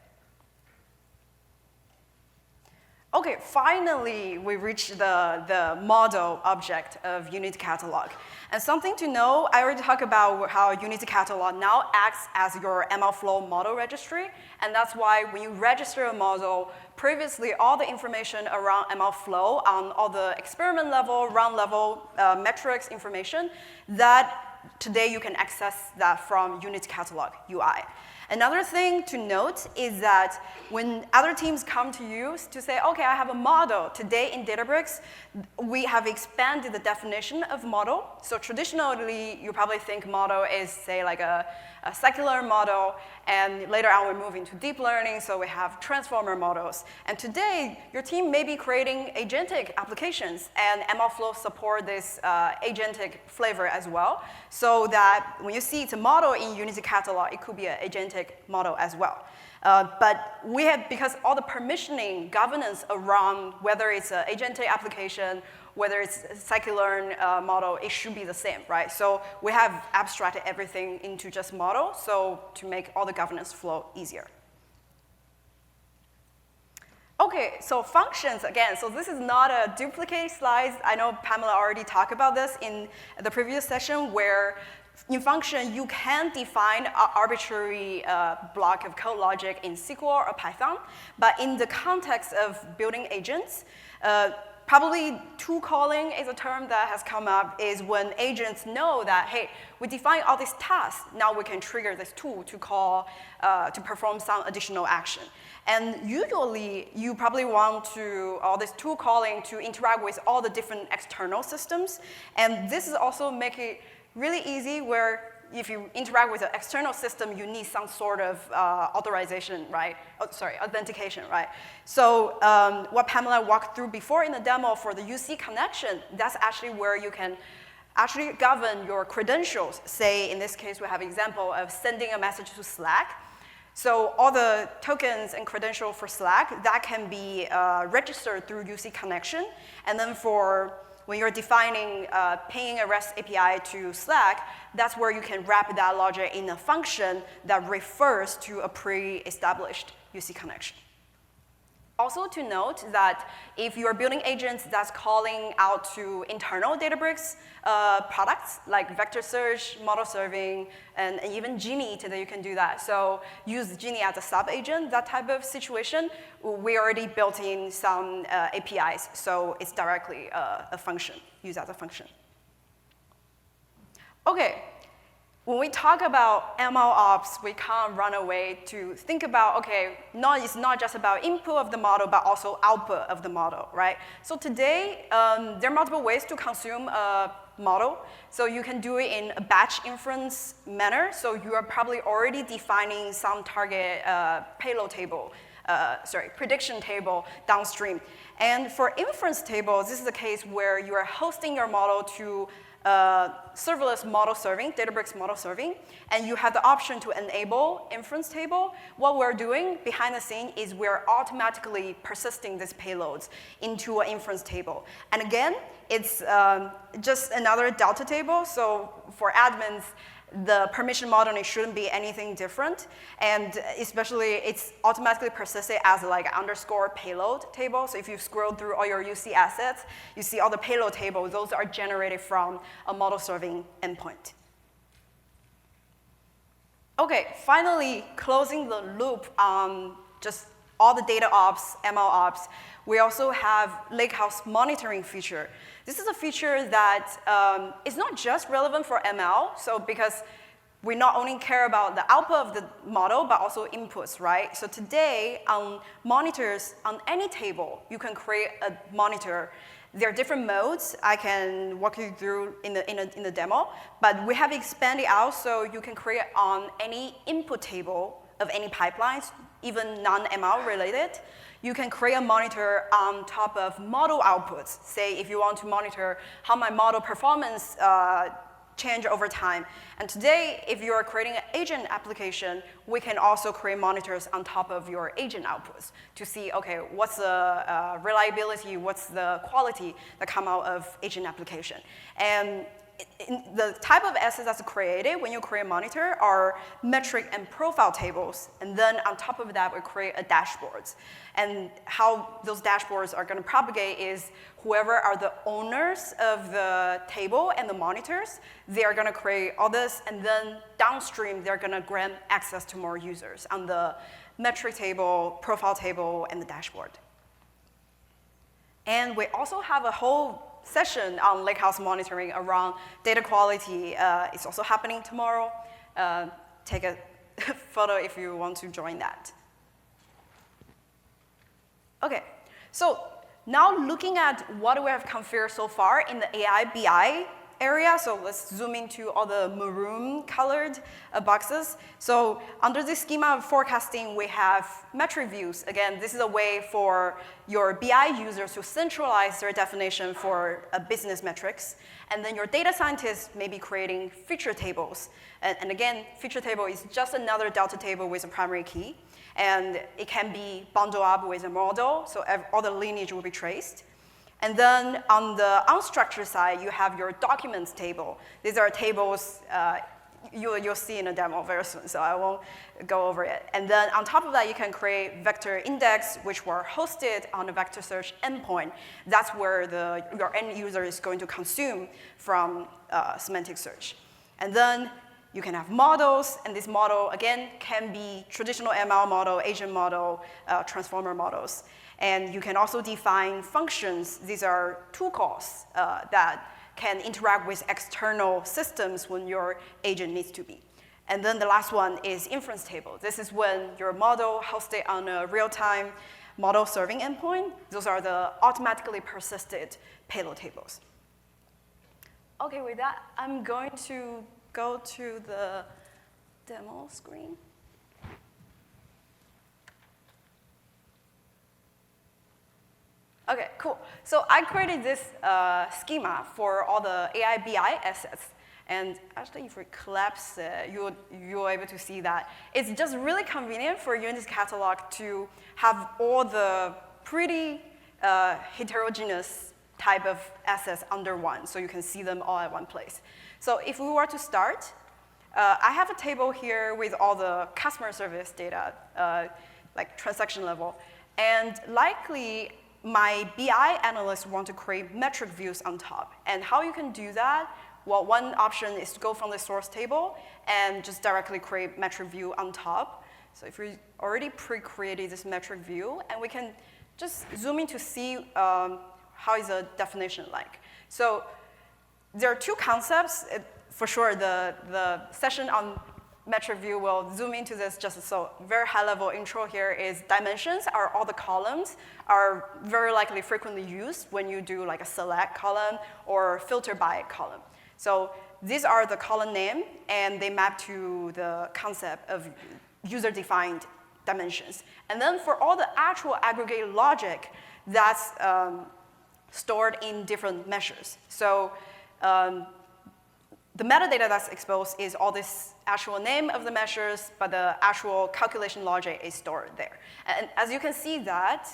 Okay, finally, we reached the model object of Unity Catalog. And something to know, I already talked about how Unity Catalog now acts as your MLflow model registry. And that's why when you register a model, previously all the information around MLflow on all the experiment level, run level metrics information, that today you can access that from Unity Catalog UI. Another thing to note is that when other teams come to you to say, OK, I have a model. Today in Databricks, we have expanded the definition of model. So traditionally, you probably think model is, say, like a secular model. And later on, we're moving to deep learning. So we have transformer models. And today, your team may be creating agentic applications. And MLflow support this agentic flavor as well. So that when you see it's a model in Unity Catalog, it could be an agentic model as well. But we have, because all the permissioning governance around whether it's an agentic application, whether it's a scikit-learn model, it should be the same, right? So we have abstracted everything into just model, so to make all the governance flow easier. Okay, so functions, again, so this is not a duplicate slide. I know Pamela already talked about this in the previous session, where in function, you can define an arbitrary block of code logic in SQL or Python, but in the context of building agents, probably tool calling is a term that has come up, is when agents know that, hey, we define all these tasks, now we can trigger this tool to call, to perform some additional action. And usually, you probably want to, all this tool calling to interact with all the different external systems. And this is also make it really easy where if you interact with an external system, you need some sort of authorization, right? Oh, sorry, authentication, right? So what Pamela walked through before in the demo for the UC connection, that's actually where you can actually govern your credentials. Say, in this case, we have an example of sending a message to Slack. So all the tokens and credentials for Slack, that can be registered through UC connection. And then for when you're defining paying a REST API to Slack, that's where you can wrap that logic in a function that refers to a pre-established UC connection. Also to note that if you're building agents that's calling out to internal Databricks products, like vector search, model serving, and even Genie, today you can do that. So use Genie as a sub-agent, that type of situation. We already built in some APIs, so it's directly a function, used as a function. Okay. When we talk about ML ops, we can't run away to think about, okay, it's not just about input of the model, but also output of the model, right? So today, there are multiple ways to consume a model. So you can do it in a batch inference manner. So you are probably already defining some target payload table, prediction table downstream. And for inference tables, this is the case where you are hosting your model to serverless model serving, Databricks model serving, and you have the option to enable inference table. What we're doing behind the scene is we're automatically persisting these payloads into an inference table. And again, it's just another Delta table. So for admins, the permission modeling shouldn't be anything different. And especially, it's automatically persisted as like underscore payload table. So if you scroll through all your UC assets, you see all the payload tables. Those are generated from a model serving endpoint. Okay, finally, closing the loop on just all the data ops, ML ops, we also have Lakehouse monitoring feature. This is a feature that is not just relevant for ML, so because we not only care about the output of the model, but also inputs, right? So today, on monitors, on any table, you can create a monitor. There are different modes. I can walk you through in the demo, but we have expanded out so you can create on any input table of any pipelines, even non-ML related. You can create a monitor on top of model outputs. Say if you want to monitor how my model performance change over time. And today, if you are creating an agent application, we can also create monitors on top of your agent outputs to see, okay, what's the reliability, what's the quality that come out of agent application. And the type of assets that's created when you create a monitor are metric and profile tables. And then on top of that, we create a dashboards. And how those dashboards are going to propagate is whoever are the owners of the table and the monitors, they are going to create all this. And then downstream, they're going to grant access to more users on the metric table, profile table, and the dashboard. And we also have a whole session on Lakehouse monitoring around data quality. It's also happening tomorrow. Take a photo if you want to join that. Okay, so now looking at what we have configured so far in the AI BI area, so let's zoom into all the maroon colored boxes. So under this schema of forecasting, we have metric views. Again, this is a way for your BI users to centralize their definition for business metrics. And then your data scientists may be creating feature tables. And again, feature table is just another Delta table with a primary key. And it can be bundled up with a model, so all the lineage will be traced. And then on the unstructured side, you have your documents table. These are tables you'll see in a demo very soon, so I won't go over it. And then on top of that, you can create vector index, which were hosted on a vector search endpoint. That's where your end user is going to consume from semantic search. And then you can have models, and this model, again, can be traditional ML model, agent model, transformer models. And you can also define functions. These are tool calls that can interact with external systems when your agent needs to be. And then the last one is inference table. This is when your model hosted on a real-time model serving endpoint. Those are the automatically persisted payload tables. OK, with that, I'm going to go to the demo screen. OK, cool. So I created this schema for all the AI BI assets. And actually, if we collapse it, you're able to see that it's just really convenient for Unity's catalog to have all the pretty heterogeneous type of assets under one, so you can see them all at one place. So if we were to start, I have a table here with all the customer service data, like transaction level. And likely, my BI analysts want to create metric views on top. And how you can do that? Well, one option is to go from the source table and just directly create metric view on top. So if we already pre-created this metric view, and we can just zoom in to see how is the definition like. So there are two concepts. For sure, the session on metric view will zoom into this just so very high-level intro here is dimensions are all the columns are very likely frequently used when you do like a select column or filter by column. So these are the column name, and they map to the concept of user-defined dimensions. And then for all the actual aggregated logic, that's stored in different measures. So the metadata that's exposed is all this actual name of the measures, but the actual calculation logic is stored there. And as you can see that,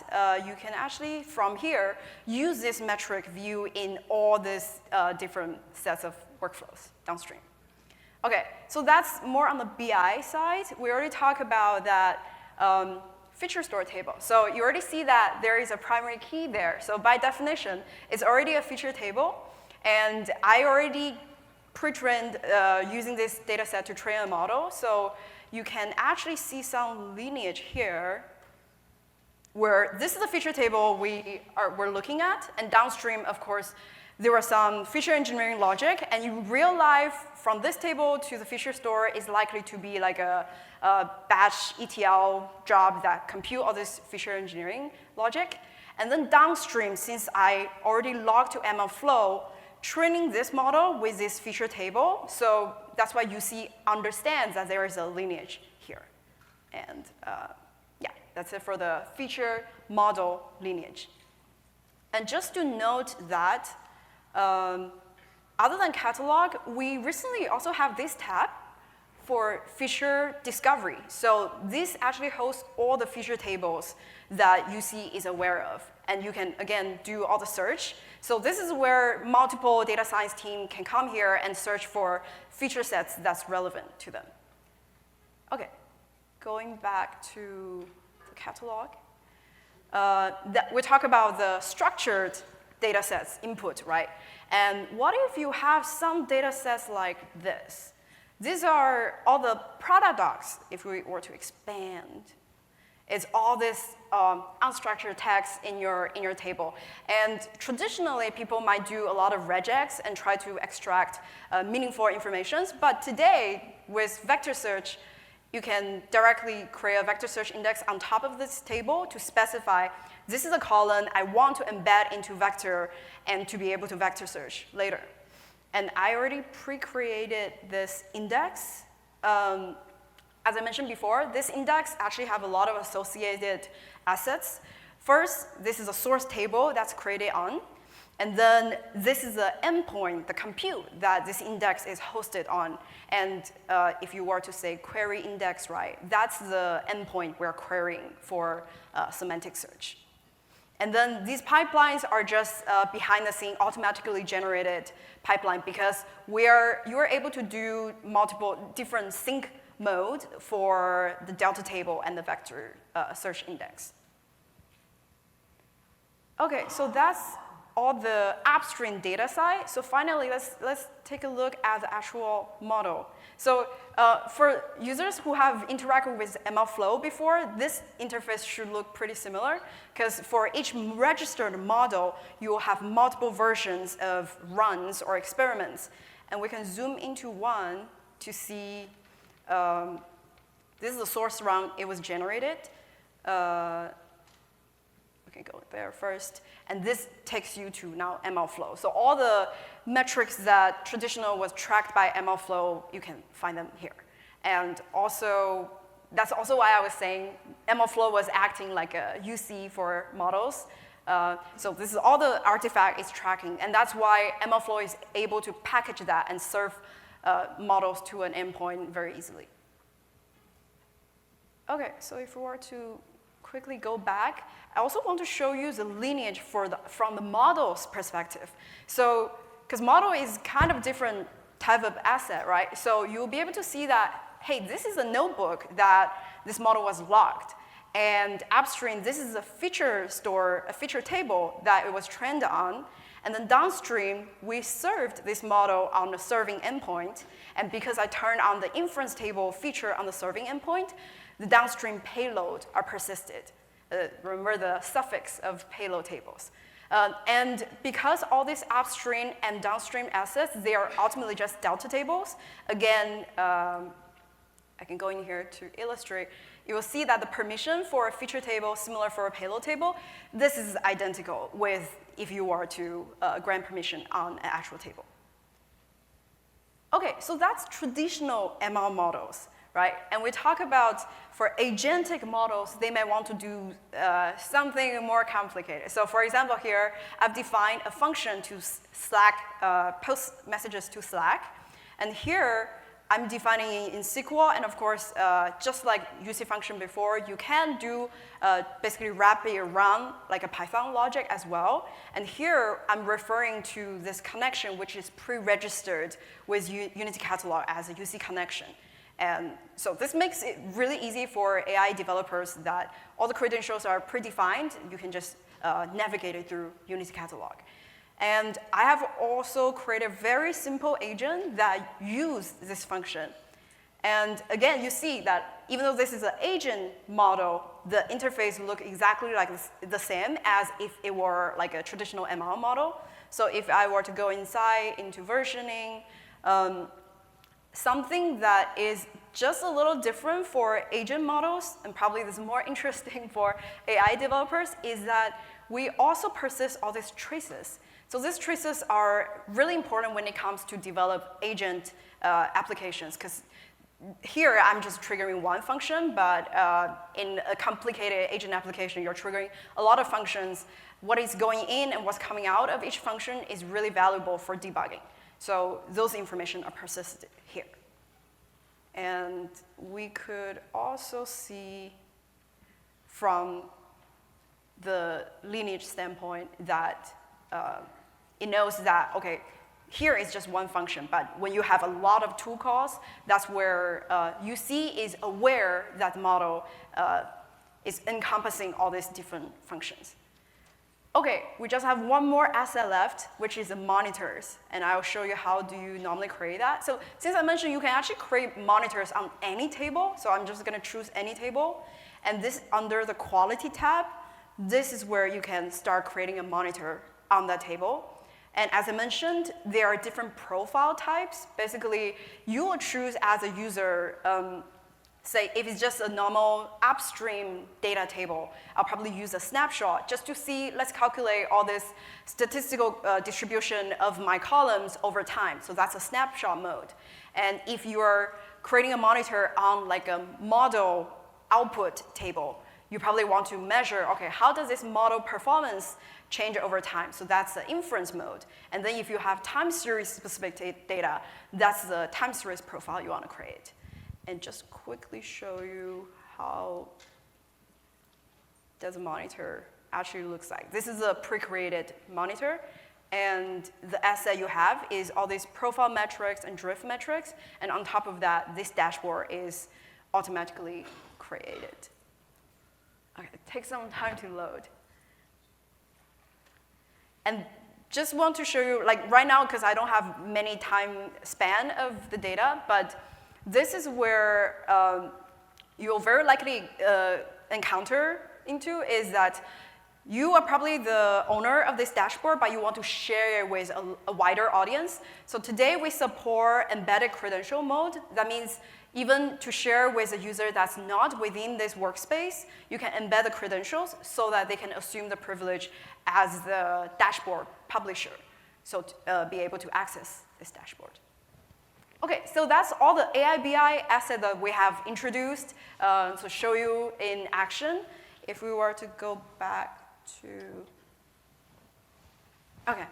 you can actually, from here, use this metric view in all these different sets of workflows downstream. OK, so that's more on the BI side. We already talked about that feature store table. So you already see that there is a primary key there. So by definition, it's already a feature table. And I already pre-trained using this data set to train a model. So you can actually see some lineage here where this is the feature table we're looking at. And downstream, of course, there was some feature engineering logic. And in real life, from this table to the feature store is likely to be like a batch ETL job that compute all this feature engineering logic. And then downstream, since I already logged to MLflow, training this model with this feature table. So that's why you see understands that there is a lineage here. And yeah, that's it for the feature model lineage. And just to note that, other than catalog, we recently also have this tab for feature discovery. So this actually hosts all the feature tables that UC is aware of. And you can, again, do all the search. So this is where multiple data science team can come here and search for feature sets that's relevant to them. OK, going back to the catalog. We talk about the structured data sets input, right? And what if you have some data sets like this? These are all the product docs, if we were to expand. It's all this unstructured text in your table. And traditionally, people might do a lot of regex and try to extract meaningful information. But today, with vector search, you can directly create a vector search index on top of this table to specify, this is a column I want to embed into vector and to be able to vector search later. And I already pre-created this index. As I mentioned before, this index actually have a lot of associated assets. First, this is a source table that's created on. And then this is the endpoint, the compute that this index is hosted on. And if you were to say query index, right, that's the endpoint we're querying for semantic search. And then these pipelines are just behind the scene automatically generated pipeline because you're able to do multiple different sync mode for the delta table and the vector search index. Okay, so that's all the upstream data side. So finally, let's take a look at the actual model. So for users who have interacted with MLflow before, this interface should look pretty similar because for each registered model, you will have multiple versions of runs or experiments. And we can zoom into one to see, this is the source run it was generated. We can go there first. And this takes you to now MLflow. So all the metrics that traditional was tracked by MLflow, you can find them here. And also, that's also why I was saying MLflow was acting like a UC for models. So this is all the artifact it's tracking. And that's why MLflow is able to package that and serve models to an endpoint very easily. OK, so if we were to quickly go back, I also want to show you the lineage from the model's perspective. So, because model is kind of different type of asset, right? So you'll be able to see that, hey, this is a notebook that this model was logged. And upstream, this is a feature store, a feature table that it was trained on. And then downstream, we served this model on the serving endpoint. And because I turned on the inference table feature on the serving endpoint, the downstream payload are persisted. Remember the suffix of payload tables. And because all these upstream and downstream assets, they are ultimately just delta tables. Again, I can go in here to illustrate. You will see that the permission for a feature table, similar for a payload table, this is identical with if you were to grant permission on an actual table. OK, so that's traditional ML models. Right? And we talk about for agentic models, they may want to do something more complicated. So for example, here, I've defined a function to Slack, post messages to Slack. And here, I'm defining it in SQL. And of course, just like UC function before, you can do basically rapid run like a Python logic as well. And here, I'm referring to this connection, which is pre-registered with Unity Catalog as a UC connection. And so this makes it really easy for AI developers that all the credentials are predefined. You can just navigate it through Unity Catalog. And I have also created a very simple agent that uses this function. And again, you see that even though this is an agent model, the interface looks exactly like the same as if it were like a traditional ML model. So if I were to go inside into versioning, something that is just a little different for agent models, and probably this is more interesting for AI developers, is that we also persist all these traces. So these traces are really important when it comes to develop agent applications, because here I'm just triggering one function, but in a complicated agent application, you're triggering a lot of functions. What is going in and what's coming out of each function is really valuable for debugging. So those information are persisted here. And we could also see from the lineage standpoint that it knows that, OK, here is just one function. But when you have a lot of tool calls, that's where UC is aware that the model is encompassing all these different functions. OK, we just have one more asset left, which is the monitors. And I'll show you how do you normally create that. So since I mentioned you can actually create monitors on any table, so I'm just going to choose any table. And this under the quality tab, this is where you can start creating a monitor on that table. And as I mentioned, there are different profile types. Basically, you will choose as a user, say if it's just a normal upstream data table, I'll probably use a snapshot just to see, let's calculate all this statistical distribution of my columns over time. So that's a snapshot mode. And if you're creating a monitor on like a model output table, you probably want to measure, OK, how does this model performance change over time? So that's the inference mode. And then if you have time series specific data, that's the time series profile you want to create. And just quickly show you how does a monitor actually looks like. This is a pre-created monitor, and the asset you have is all these profile metrics and drift metrics, and on top of that, this dashboard is automatically created. Okay, it takes some time to load. And just want to show you, like right now, because I don't have many time span of the data, but this is where you'll very likely encounter into is that you are probably the owner of this dashboard, but you want to share it with a wider audience. So today we support embedded credential mode. That means even to share with a user that's not within this workspace, you can embed the credentials so that they can assume the privilege as the dashboard publisher, so to be able to access this dashboard. Okay, so that's all the AI BI asset that we have introduced to show you in action. If we were to go back to, okay,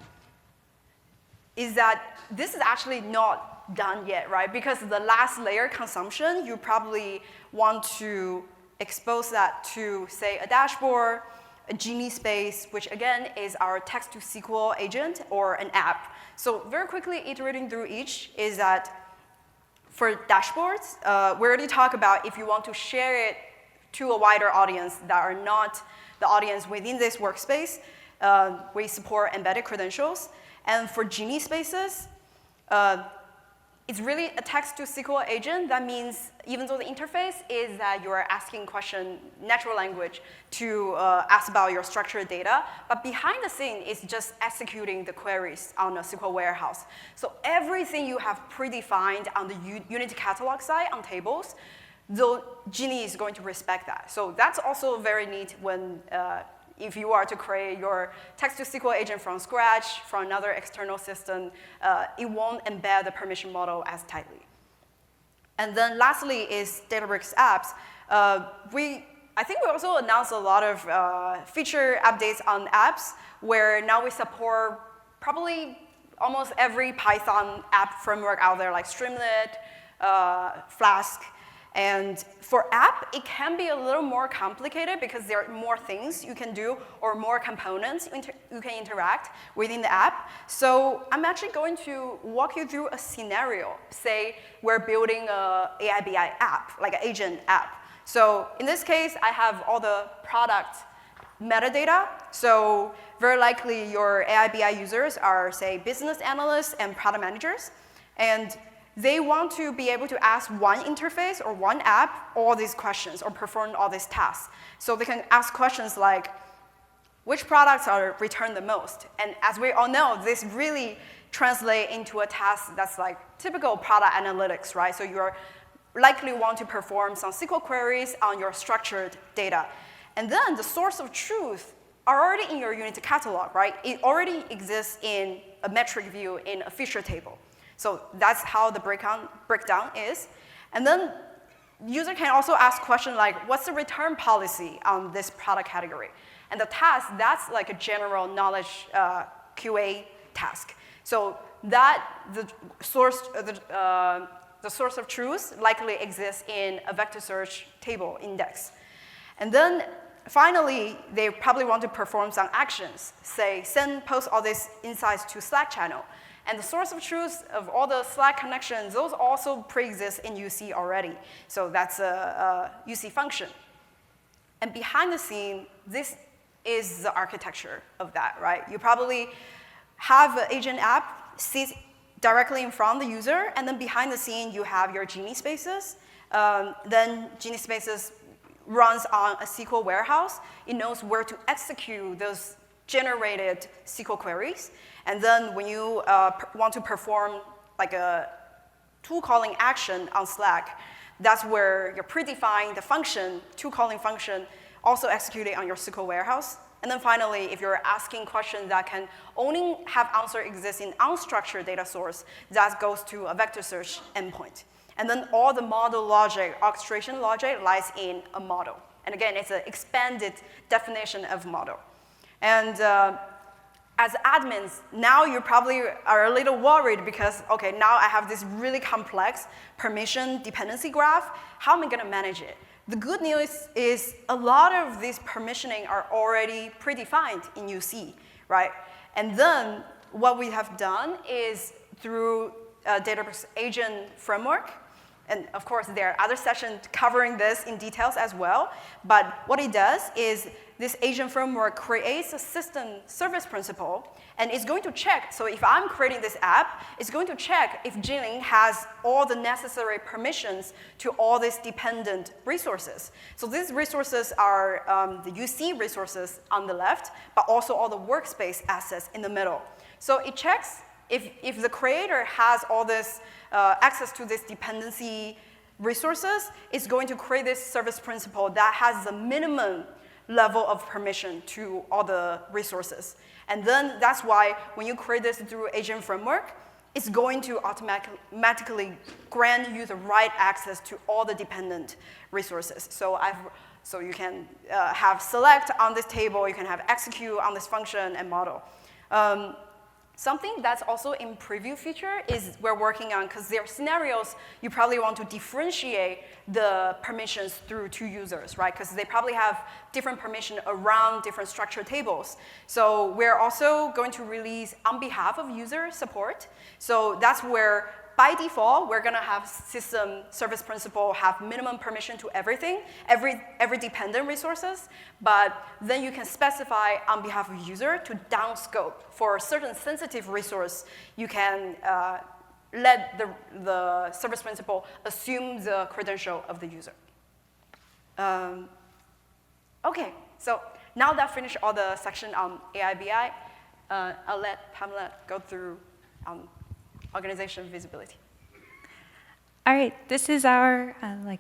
is that this is actually not done yet, right? Because the last layer consumption, you probably want to expose that to, say, a dashboard, a Genie space, which again is our text-to-SQL agent or an app. So very quickly iterating through each is that for dashboards, we already talked about if you want to share it to a wider audience that are not the audience within this workspace, we support embedded credentials. And for Genie spaces, it's really a text-to-SQL agent. That means even though the interface is that you are asking question, natural language, to ask about your structured data, but behind the scene is just executing the queries on a SQL warehouse. So everything you have predefined on the Unity catalog side on tables, the Genie is going to respect that. So that's also very neat when if you are to create your text-to-SQL agent from scratch, from another external system, it won't embed the permission model as tightly. And then lastly is Databricks apps. I think we also announced a lot of feature updates on apps, where now we support probably almost every Python app framework out there, like Streamlit, Flask. And for app, it can be a little more complicated because there are more things you can do or more components you can interact within the app. So I'm actually going to walk you through a scenario. Say we're building a AI BI app, like an agent app. So in this case, I have all the product metadata. So very likely your AI BI users are, say, business analysts and product managers. And they want to be able to ask one interface or one app all these questions or perform all these tasks. So they can ask questions like, which products are returned the most? And as we all know, this really translates into a task that's like typical product analytics, right? So you're likely want to perform some SQL queries on your structured data. And then the source of truth are already in your Unity catalog, right? It already exists in a metric view in a feature table. So that's how the breakdown is. And then user can also ask questions like, what's the return policy on this product category? And the task, that's like a general knowledge QA task. So that the source of truth likely exists in a vector search table index. And then finally, they probably want to perform some actions, say post all these insights to Slack channel. And the source of truth of all the Slack connections, those also pre-exist in UC already. So that's a UC function. And behind the scene, this is the architecture of that, right? You probably have an agent app sits directly in front of the user, and then behind the scene, you have your Genie spaces. Then Genie spaces runs on a SQL warehouse. It knows where to execute those generated SQL queries. And then when you want to perform like a tool calling action on Slack, that's where you predefine the function, tool calling function, also executed on your SQL warehouse. And then finally, if you're asking questions that can only have answer exist in unstructured data source, that goes to a vector search endpoint. And then all the model logic, orchestration logic lies in a model. And again, it's an expanded definition of model. And as admins, now you probably are a little worried because, okay, now I have this really complex permission dependency graph. How am I going to manage it? The good news is a lot of these permissioning are already predefined in UC, right? And then what we have done is through Databricks agent framework, and of course there are other sessions covering this in details as well, but what it does is this agent framework creates a system service principle, and it's going to check. So if I'm creating this app, it's going to check if Jilin has all the necessary permissions to all these dependent resources. So these resources are the UC resources on the left, but also all the workspace assets in the middle. So it checks if the creator has all this access to this dependency resources, it's going to create this service principle that has the minimum level of permission to all the resources. And then that's why when you create this through agent framework, it's going to automatically grant you the right access to all the dependent resources. So you can have select on this table, you can have execute on this function and model. Something that's also in preview feature is we're working on, because there are scenarios you probably want to differentiate the permissions through two users, right? Because they probably have different permission around different structured tables. So we're also going to release on behalf of user support. So that's where by default, we're going to have system service principle have minimum permission to everything, every dependent resources. But then you can specify on behalf of user to downscope for a certain sensitive resource. You can let the service principle assume the credential of the user. OK, so now that I finished all the section on AI BI, I'll let Pamela go through organization visibility. All right, this is our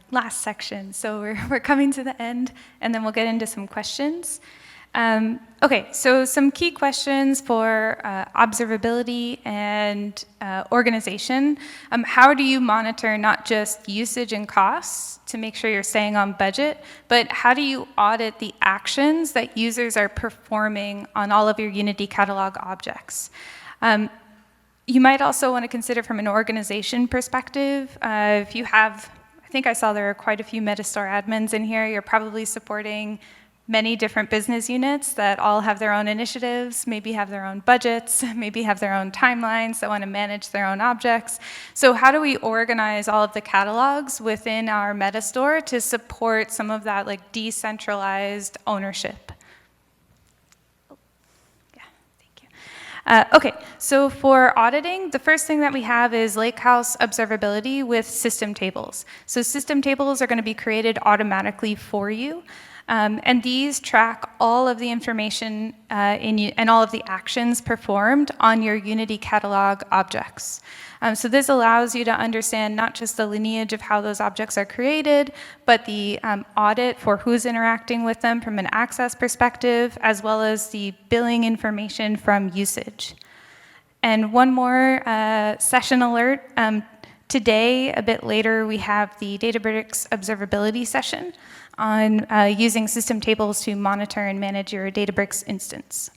last section. So we're coming to the end, and then we'll get into some questions. OK, so some key questions for observability and organization. How do you monitor not just usage and costs to make sure you're staying on budget, but how do you audit the actions that users are performing on all of your Unity Catalog objects? You might also want to consider from an organization perspective, if you have, I think I saw there are quite a few Metastore admins in here, you're probably supporting many different business units that all have their own initiatives, maybe have their own budgets, maybe have their own timelines that want to manage their own objects. So how do we organize all of the catalogs within our Metastore to support some of that decentralized ownership? OK, so for auditing, the first thing that we have is Lakehouse observability with system tables. So system tables are going to be created automatically for you. And these track all of the information and all of the actions performed on your Unity Catalog objects. So this allows you to understand not just the lineage of how those objects are created, but the audit for who's interacting with them from an access perspective, as well as the billing information from usage. And one more session alert. Today, a bit later, we have the Databricks observability session on using system tables to monitor and manage your Databricks instance.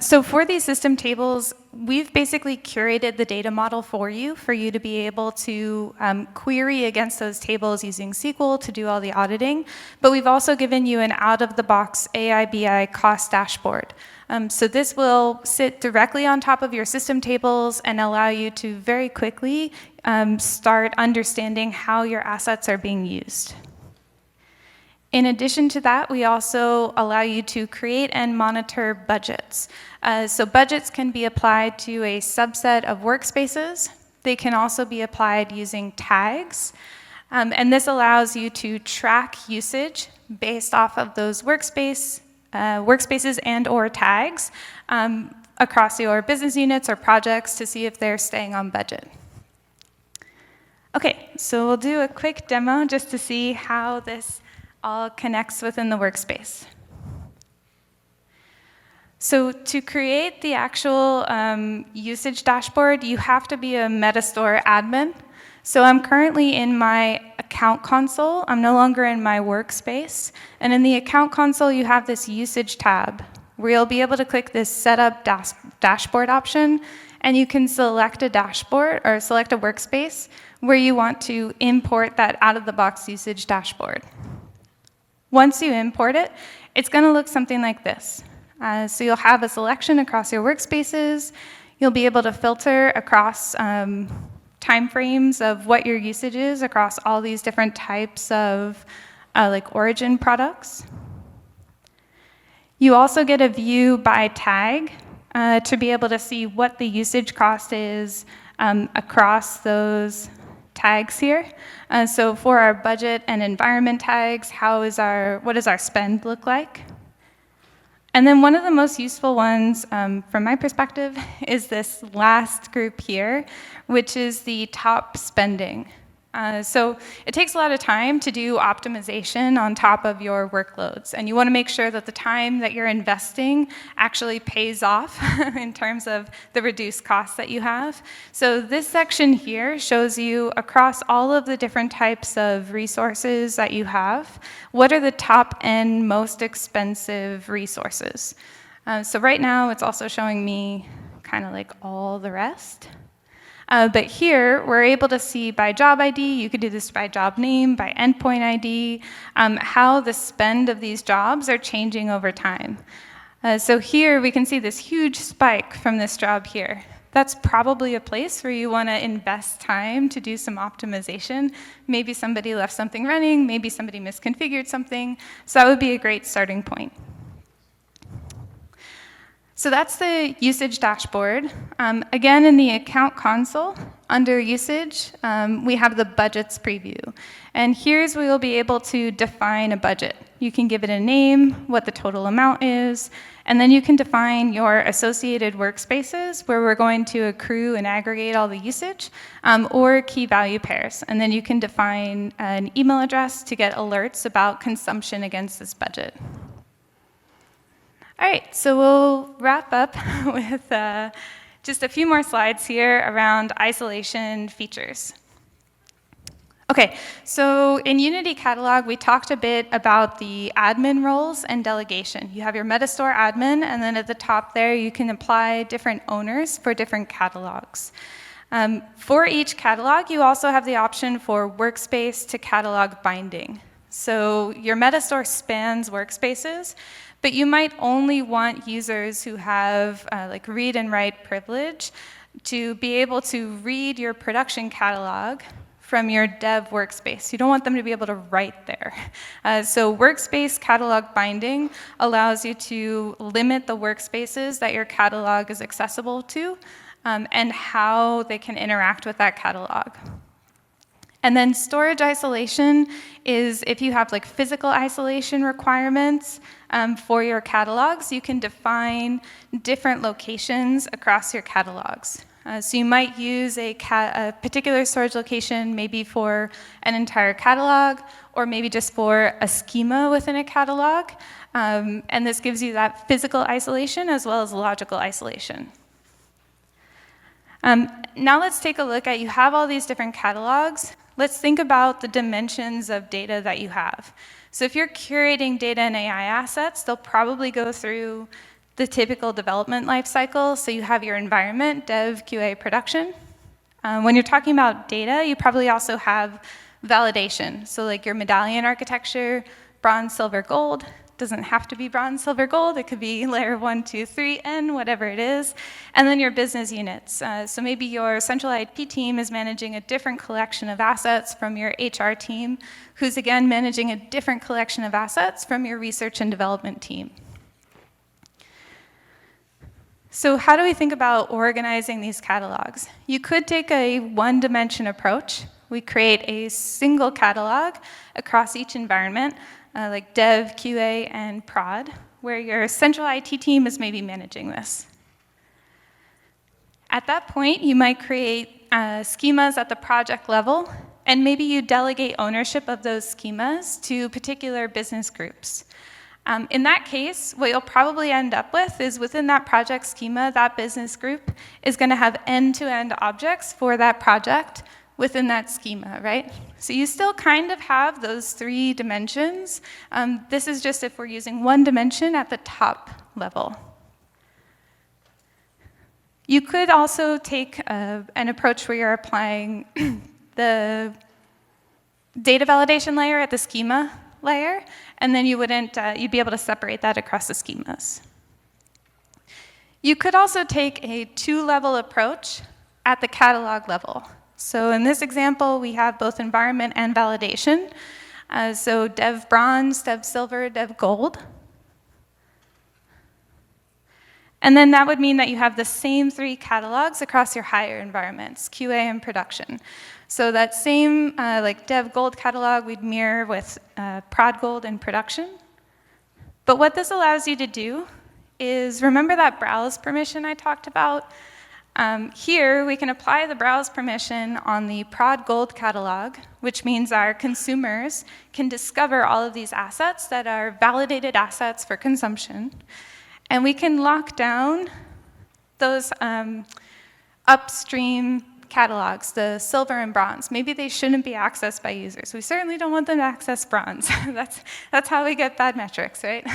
So for these system tables, we've basically curated the data model for you to be able to query against those tables using SQL to do all the auditing. But we've also given you an out-of-the-box AI BI cost dashboard. So this will sit directly on top of your system tables and allow you to very quickly start understanding how your assets are being used. In addition to that, we also allow you to create and monitor budgets. So budgets can be applied to a subset of workspaces. They can also be applied using tags. And this allows you to track usage based off of those workspaces and or tags across your business units or projects to see if they're staying on budget. OK, so we'll do a quick demo just to see how this all connects within the workspace. So to create the actual usage dashboard, you have to be a Metastore admin. So I'm currently in my account console. I'm no longer in my workspace. And in the account console, you have this usage tab, where you'll be able to click this Setup Dashboard option, and you can select a dashboard or select a workspace where you want to import that out-of-the-box usage dashboard. Once you import it, it's going to look something like this. So you'll have a selection across your workspaces. You'll be able to filter across time frames of what your usage is across all these different types of like origin products. You also get a view by tag to be able to see what the usage cost is across those tags here. So for our budget and environment tags, what does our spend look like? And then one of the most useful ones, from my perspective, is this last group here, which is the top spending. So it takes a lot of time to do optimization on top of your workloads, and you want to make sure that the time that you're investing actually pays off in terms of the reduced costs that you have. So this section here shows you across all of the different types of resources that you have, what are the top and most expensive resources. So right now it's also showing me kind of like all the rest. But here, we're able to see by job ID, you could do this by job name, by endpoint ID, how the spend of these jobs are changing over time. So here, we can see this huge spike from this job here. That's probably a place where you want to invest time to do some optimization. Maybe somebody left something running, maybe somebody misconfigured something. So that would be a great starting point. So that's the usage dashboard. Again, in the account console, under usage, we have the budgets preview. And here's where you'll be able to define a budget. You can give it a name, what the total amount is, and then you can define your associated workspaces where we're going to accrue and aggregate all the usage, or key value pairs. And then you can define an email address to get alerts about consumption against this budget. All right, so we'll wrap up with just a few more slides here around isolation features. Okay, so in Unity Catalog, we talked a bit about the admin roles and delegation. You have your Metastore admin, and then at the top there, you can apply different owners for different catalogs. For each catalog, you also have the option for workspace to catalog binding. So your Metastore spans workspaces, but you might only want users who have like read and write privilege to be able to read your production catalog from your dev workspace. You don't want them to be able to write there. So workspace catalog binding allows you to limit the workspaces that your catalog is accessible to and how they can interact with that catalog. And then storage isolation is if you have like physical isolation requirements for your catalogs, you can define different locations across your catalogs. So you might use a particular storage location maybe for an entire catalog, or maybe just for a schema within a catalog. And this gives you that physical isolation as well as logical isolation. Now let's take a look at, you have all these different catalogs. Let's think about the dimensions of data that you have. So if you're curating data and AI assets, they'll probably go through the typical development lifecycle. So you have your environment, dev, QA, production. When you're talking about data, you probably also have validation. So like your medallion architecture, bronze, silver, gold. Doesn't have to be bronze, silver, gold. It could be layer 1, 2, 3, N, whatever it is. And then your business units. So maybe your central IT team is managing a different collection of assets from your HR team, who's again managing a different collection of assets from your research and development team. So how do we think about organizing these catalogs? You could take a one-dimension approach. We create a single catalog across each environment, like dev, QA, and prod, where your central IT team is maybe managing this. At that point, you might create schemas at the project level, and maybe you delegate ownership of those schemas to particular business groups. In that case, what you'll probably end up with is within that project schema, that business group is going to have end-to-end objects for that project within that schema, right? So you still kind of have those 3 dimensions. This is just if we're using one dimension at the top level. You could also take an approach where you're applying the data validation layer at the schema layer, and then you'd be able to separate that across the schemas. You could also take a two-level approach at the catalog level. So in this example, we have both environment and validation. So dev bronze, dev silver, dev gold. And then that would mean that you have the same three catalogs across your higher environments, QA and production. So that same like dev gold catalog we'd mirror with prod gold and production. But what this allows you to do is, remember that browse permission I talked about? Here, we can apply the browse permission on the prod gold catalog, which means our consumers can discover all of these assets that are validated assets for consumption. And we can lock down those upstream catalogs, the silver and bronze. Maybe they shouldn't be accessed by users. We certainly don't want them to access bronze. That's how we get bad metrics, right?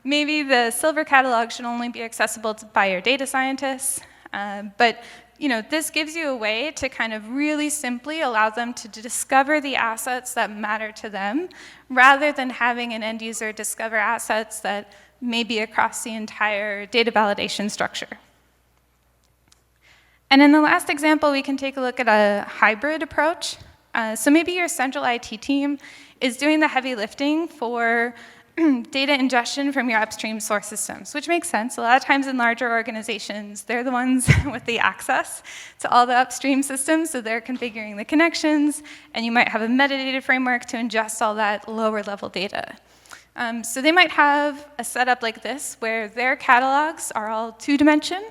Maybe the silver catalog should only be accessible by your data scientists. But this gives you a way to kind of really simply allow them to discover the assets that matter to them, rather than having an end user discover assets that may be across the entire data validation structure. And in the last example, we can take a look at a hybrid approach. So maybe your central IT team is doing the heavy lifting for data ingestion from your upstream source systems, which makes sense. A lot of times in larger organizations, they're the ones with the access to all the upstream systems, so they're configuring the connections, and you might have a metadata framework to ingest all that lower level data. So they might have a setup like this, where their catalogs are all two-dimension.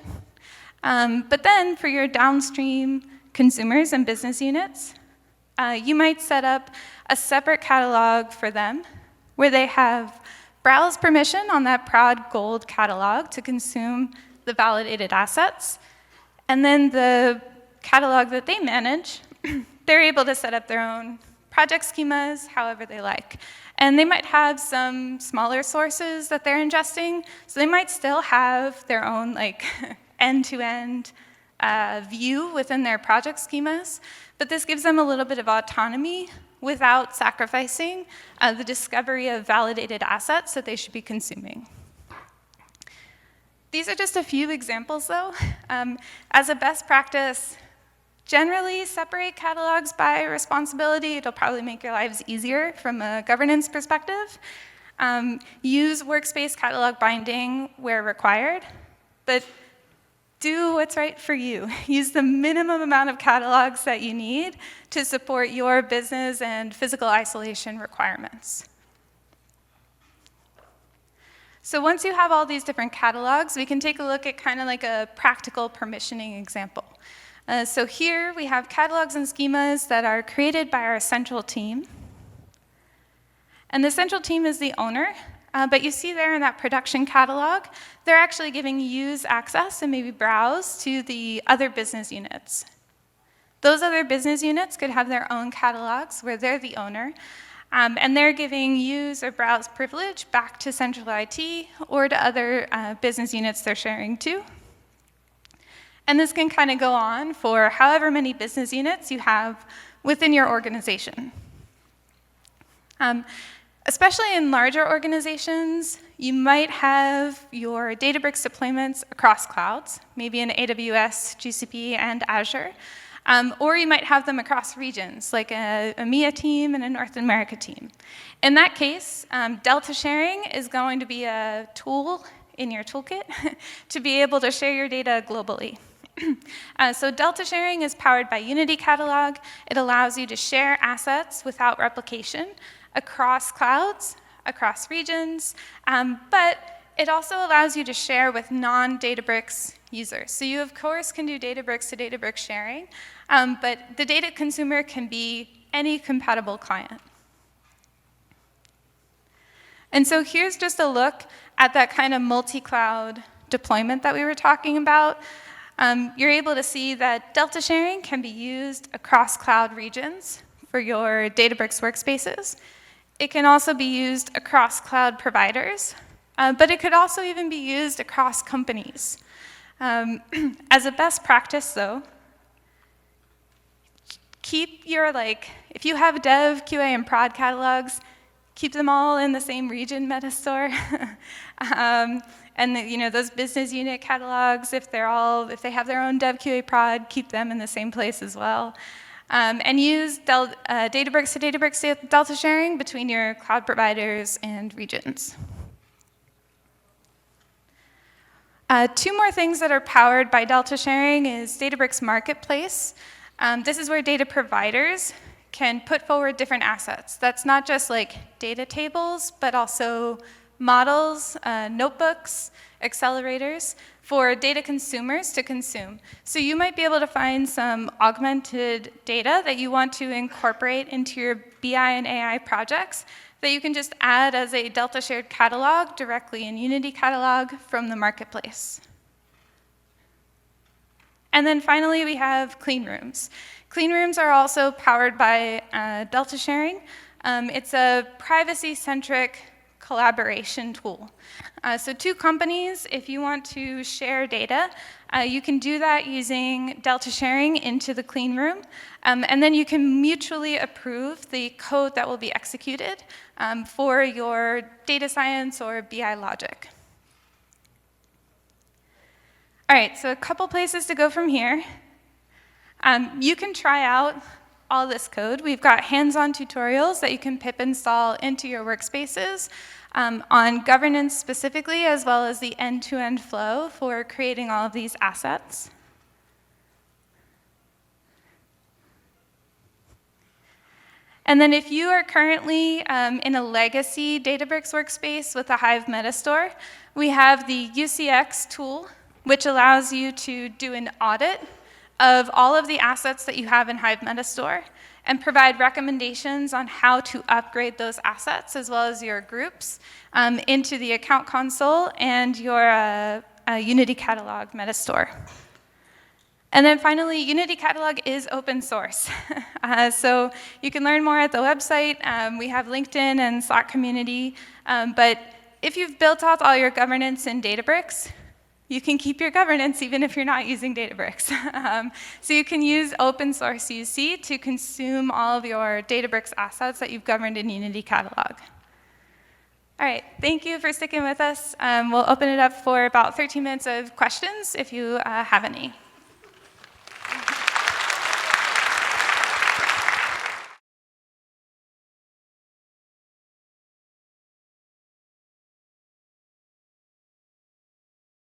But then for your downstream consumers and business units, you might set up a separate catalog for them, where they have browse permission on that prod gold catalog to consume the validated assets. And then the catalog that they manage, they're able to set up their own project schemas however they like. And they might have some smaller sources that they're ingesting, so they might still have their own end-to-end view within their project schemas, but this gives them a little bit of autonomy without sacrificing the discovery of validated assets that they should be consuming. These are just a few examples, though. As a best practice, generally separate catalogs by responsibility. It'll probably make your lives easier from a governance perspective. Use workspace catalog binding where required, but do what's right for you. Use the minimum amount of catalogs that you need to support your business and physical isolation requirements. So once you have all these different catalogs, we can take a look at kind of like a practical permissioning example. So here we have catalogs and schemas that are created by our central team. And the central team is the owner. But you see there in that production catalog, they're actually giving use access and maybe browse to the other business units. Those other business units could have their own catalogs where they're the owner, and they're giving use or browse privilege back to central IT or to other business units they're sharing to. And this can kind of go on for however many business units you have within your organization. Especially in larger organizations, you might have your Databricks deployments across clouds, maybe in AWS, GCP, and Azure. Or you might have them across regions, like a EMEA team and a North America team. In that case, Delta sharing is going to be a tool in your toolkit to be able to share your data globally. So Delta sharing is powered by Unity Catalog. It allows you to share assets without replication across clouds, across regions, but it also allows you to share with non-Databricks users. So you, of course, can do Databricks to Databricks sharing, but the data consumer can be any compatible client. And so here's just a look at that kind of multi-cloud deployment that we were talking about. You're able to see that Delta sharing can be used across cloud regions for your Databricks workspaces. It can also be used across cloud providers, but it could also even be used across companies. As a best practice, though, keep your, if you have dev, QA, and prod catalogs, keep them all in the same region metastore. And those business unit catalogs, if they have their own dev, QA, prod, keep them in the same place as well. And use Databricks to Databricks delta sharing between your cloud providers and regions. 2 more things that are powered by delta sharing is Databricks Marketplace. This is where data providers can put forward different assets. That's not just data tables, but also models, notebooks, accelerators for data consumers to consume. So you might be able to find some augmented data that you want to incorporate into your BI and AI projects that you can just add as a delta shared catalog directly in Unity Catalog from the marketplace. And then finally, we have clean rooms. Clean rooms are also powered by delta sharing. It's a privacy-centric collaboration tool. So 2 companies, if you want to share data, you can do that using delta sharing into the clean room. And then you can mutually approve the code that will be executed for your data science or BI logic. All right, so a couple places to go from here. You can try out all this code. We've got hands-on tutorials that you can pip install into your workspaces on governance specifically, as well as the end-to-end flow for creating all of these assets. And then if you are currently in a legacy Databricks workspace with a Hive Metastore, we have the UCX tool, which allows you to do an audit of all of the assets that you have in Hive Metastore and provide recommendations on how to upgrade those assets, as well as your groups, into the account console and your Unity Catalog Metastore. And then finally, Unity Catalog is open source. So you can learn more at the website. We have LinkedIn and Slack community. But if you've built out all your governance in Databricks, you can keep your governance even if you're not using Databricks. So you can use open source UC to consume all of your Databricks assets that you've governed in Unity Catalog. All right, thank you for sticking with us. We'll open it up for about 13 minutes of questions if you have any.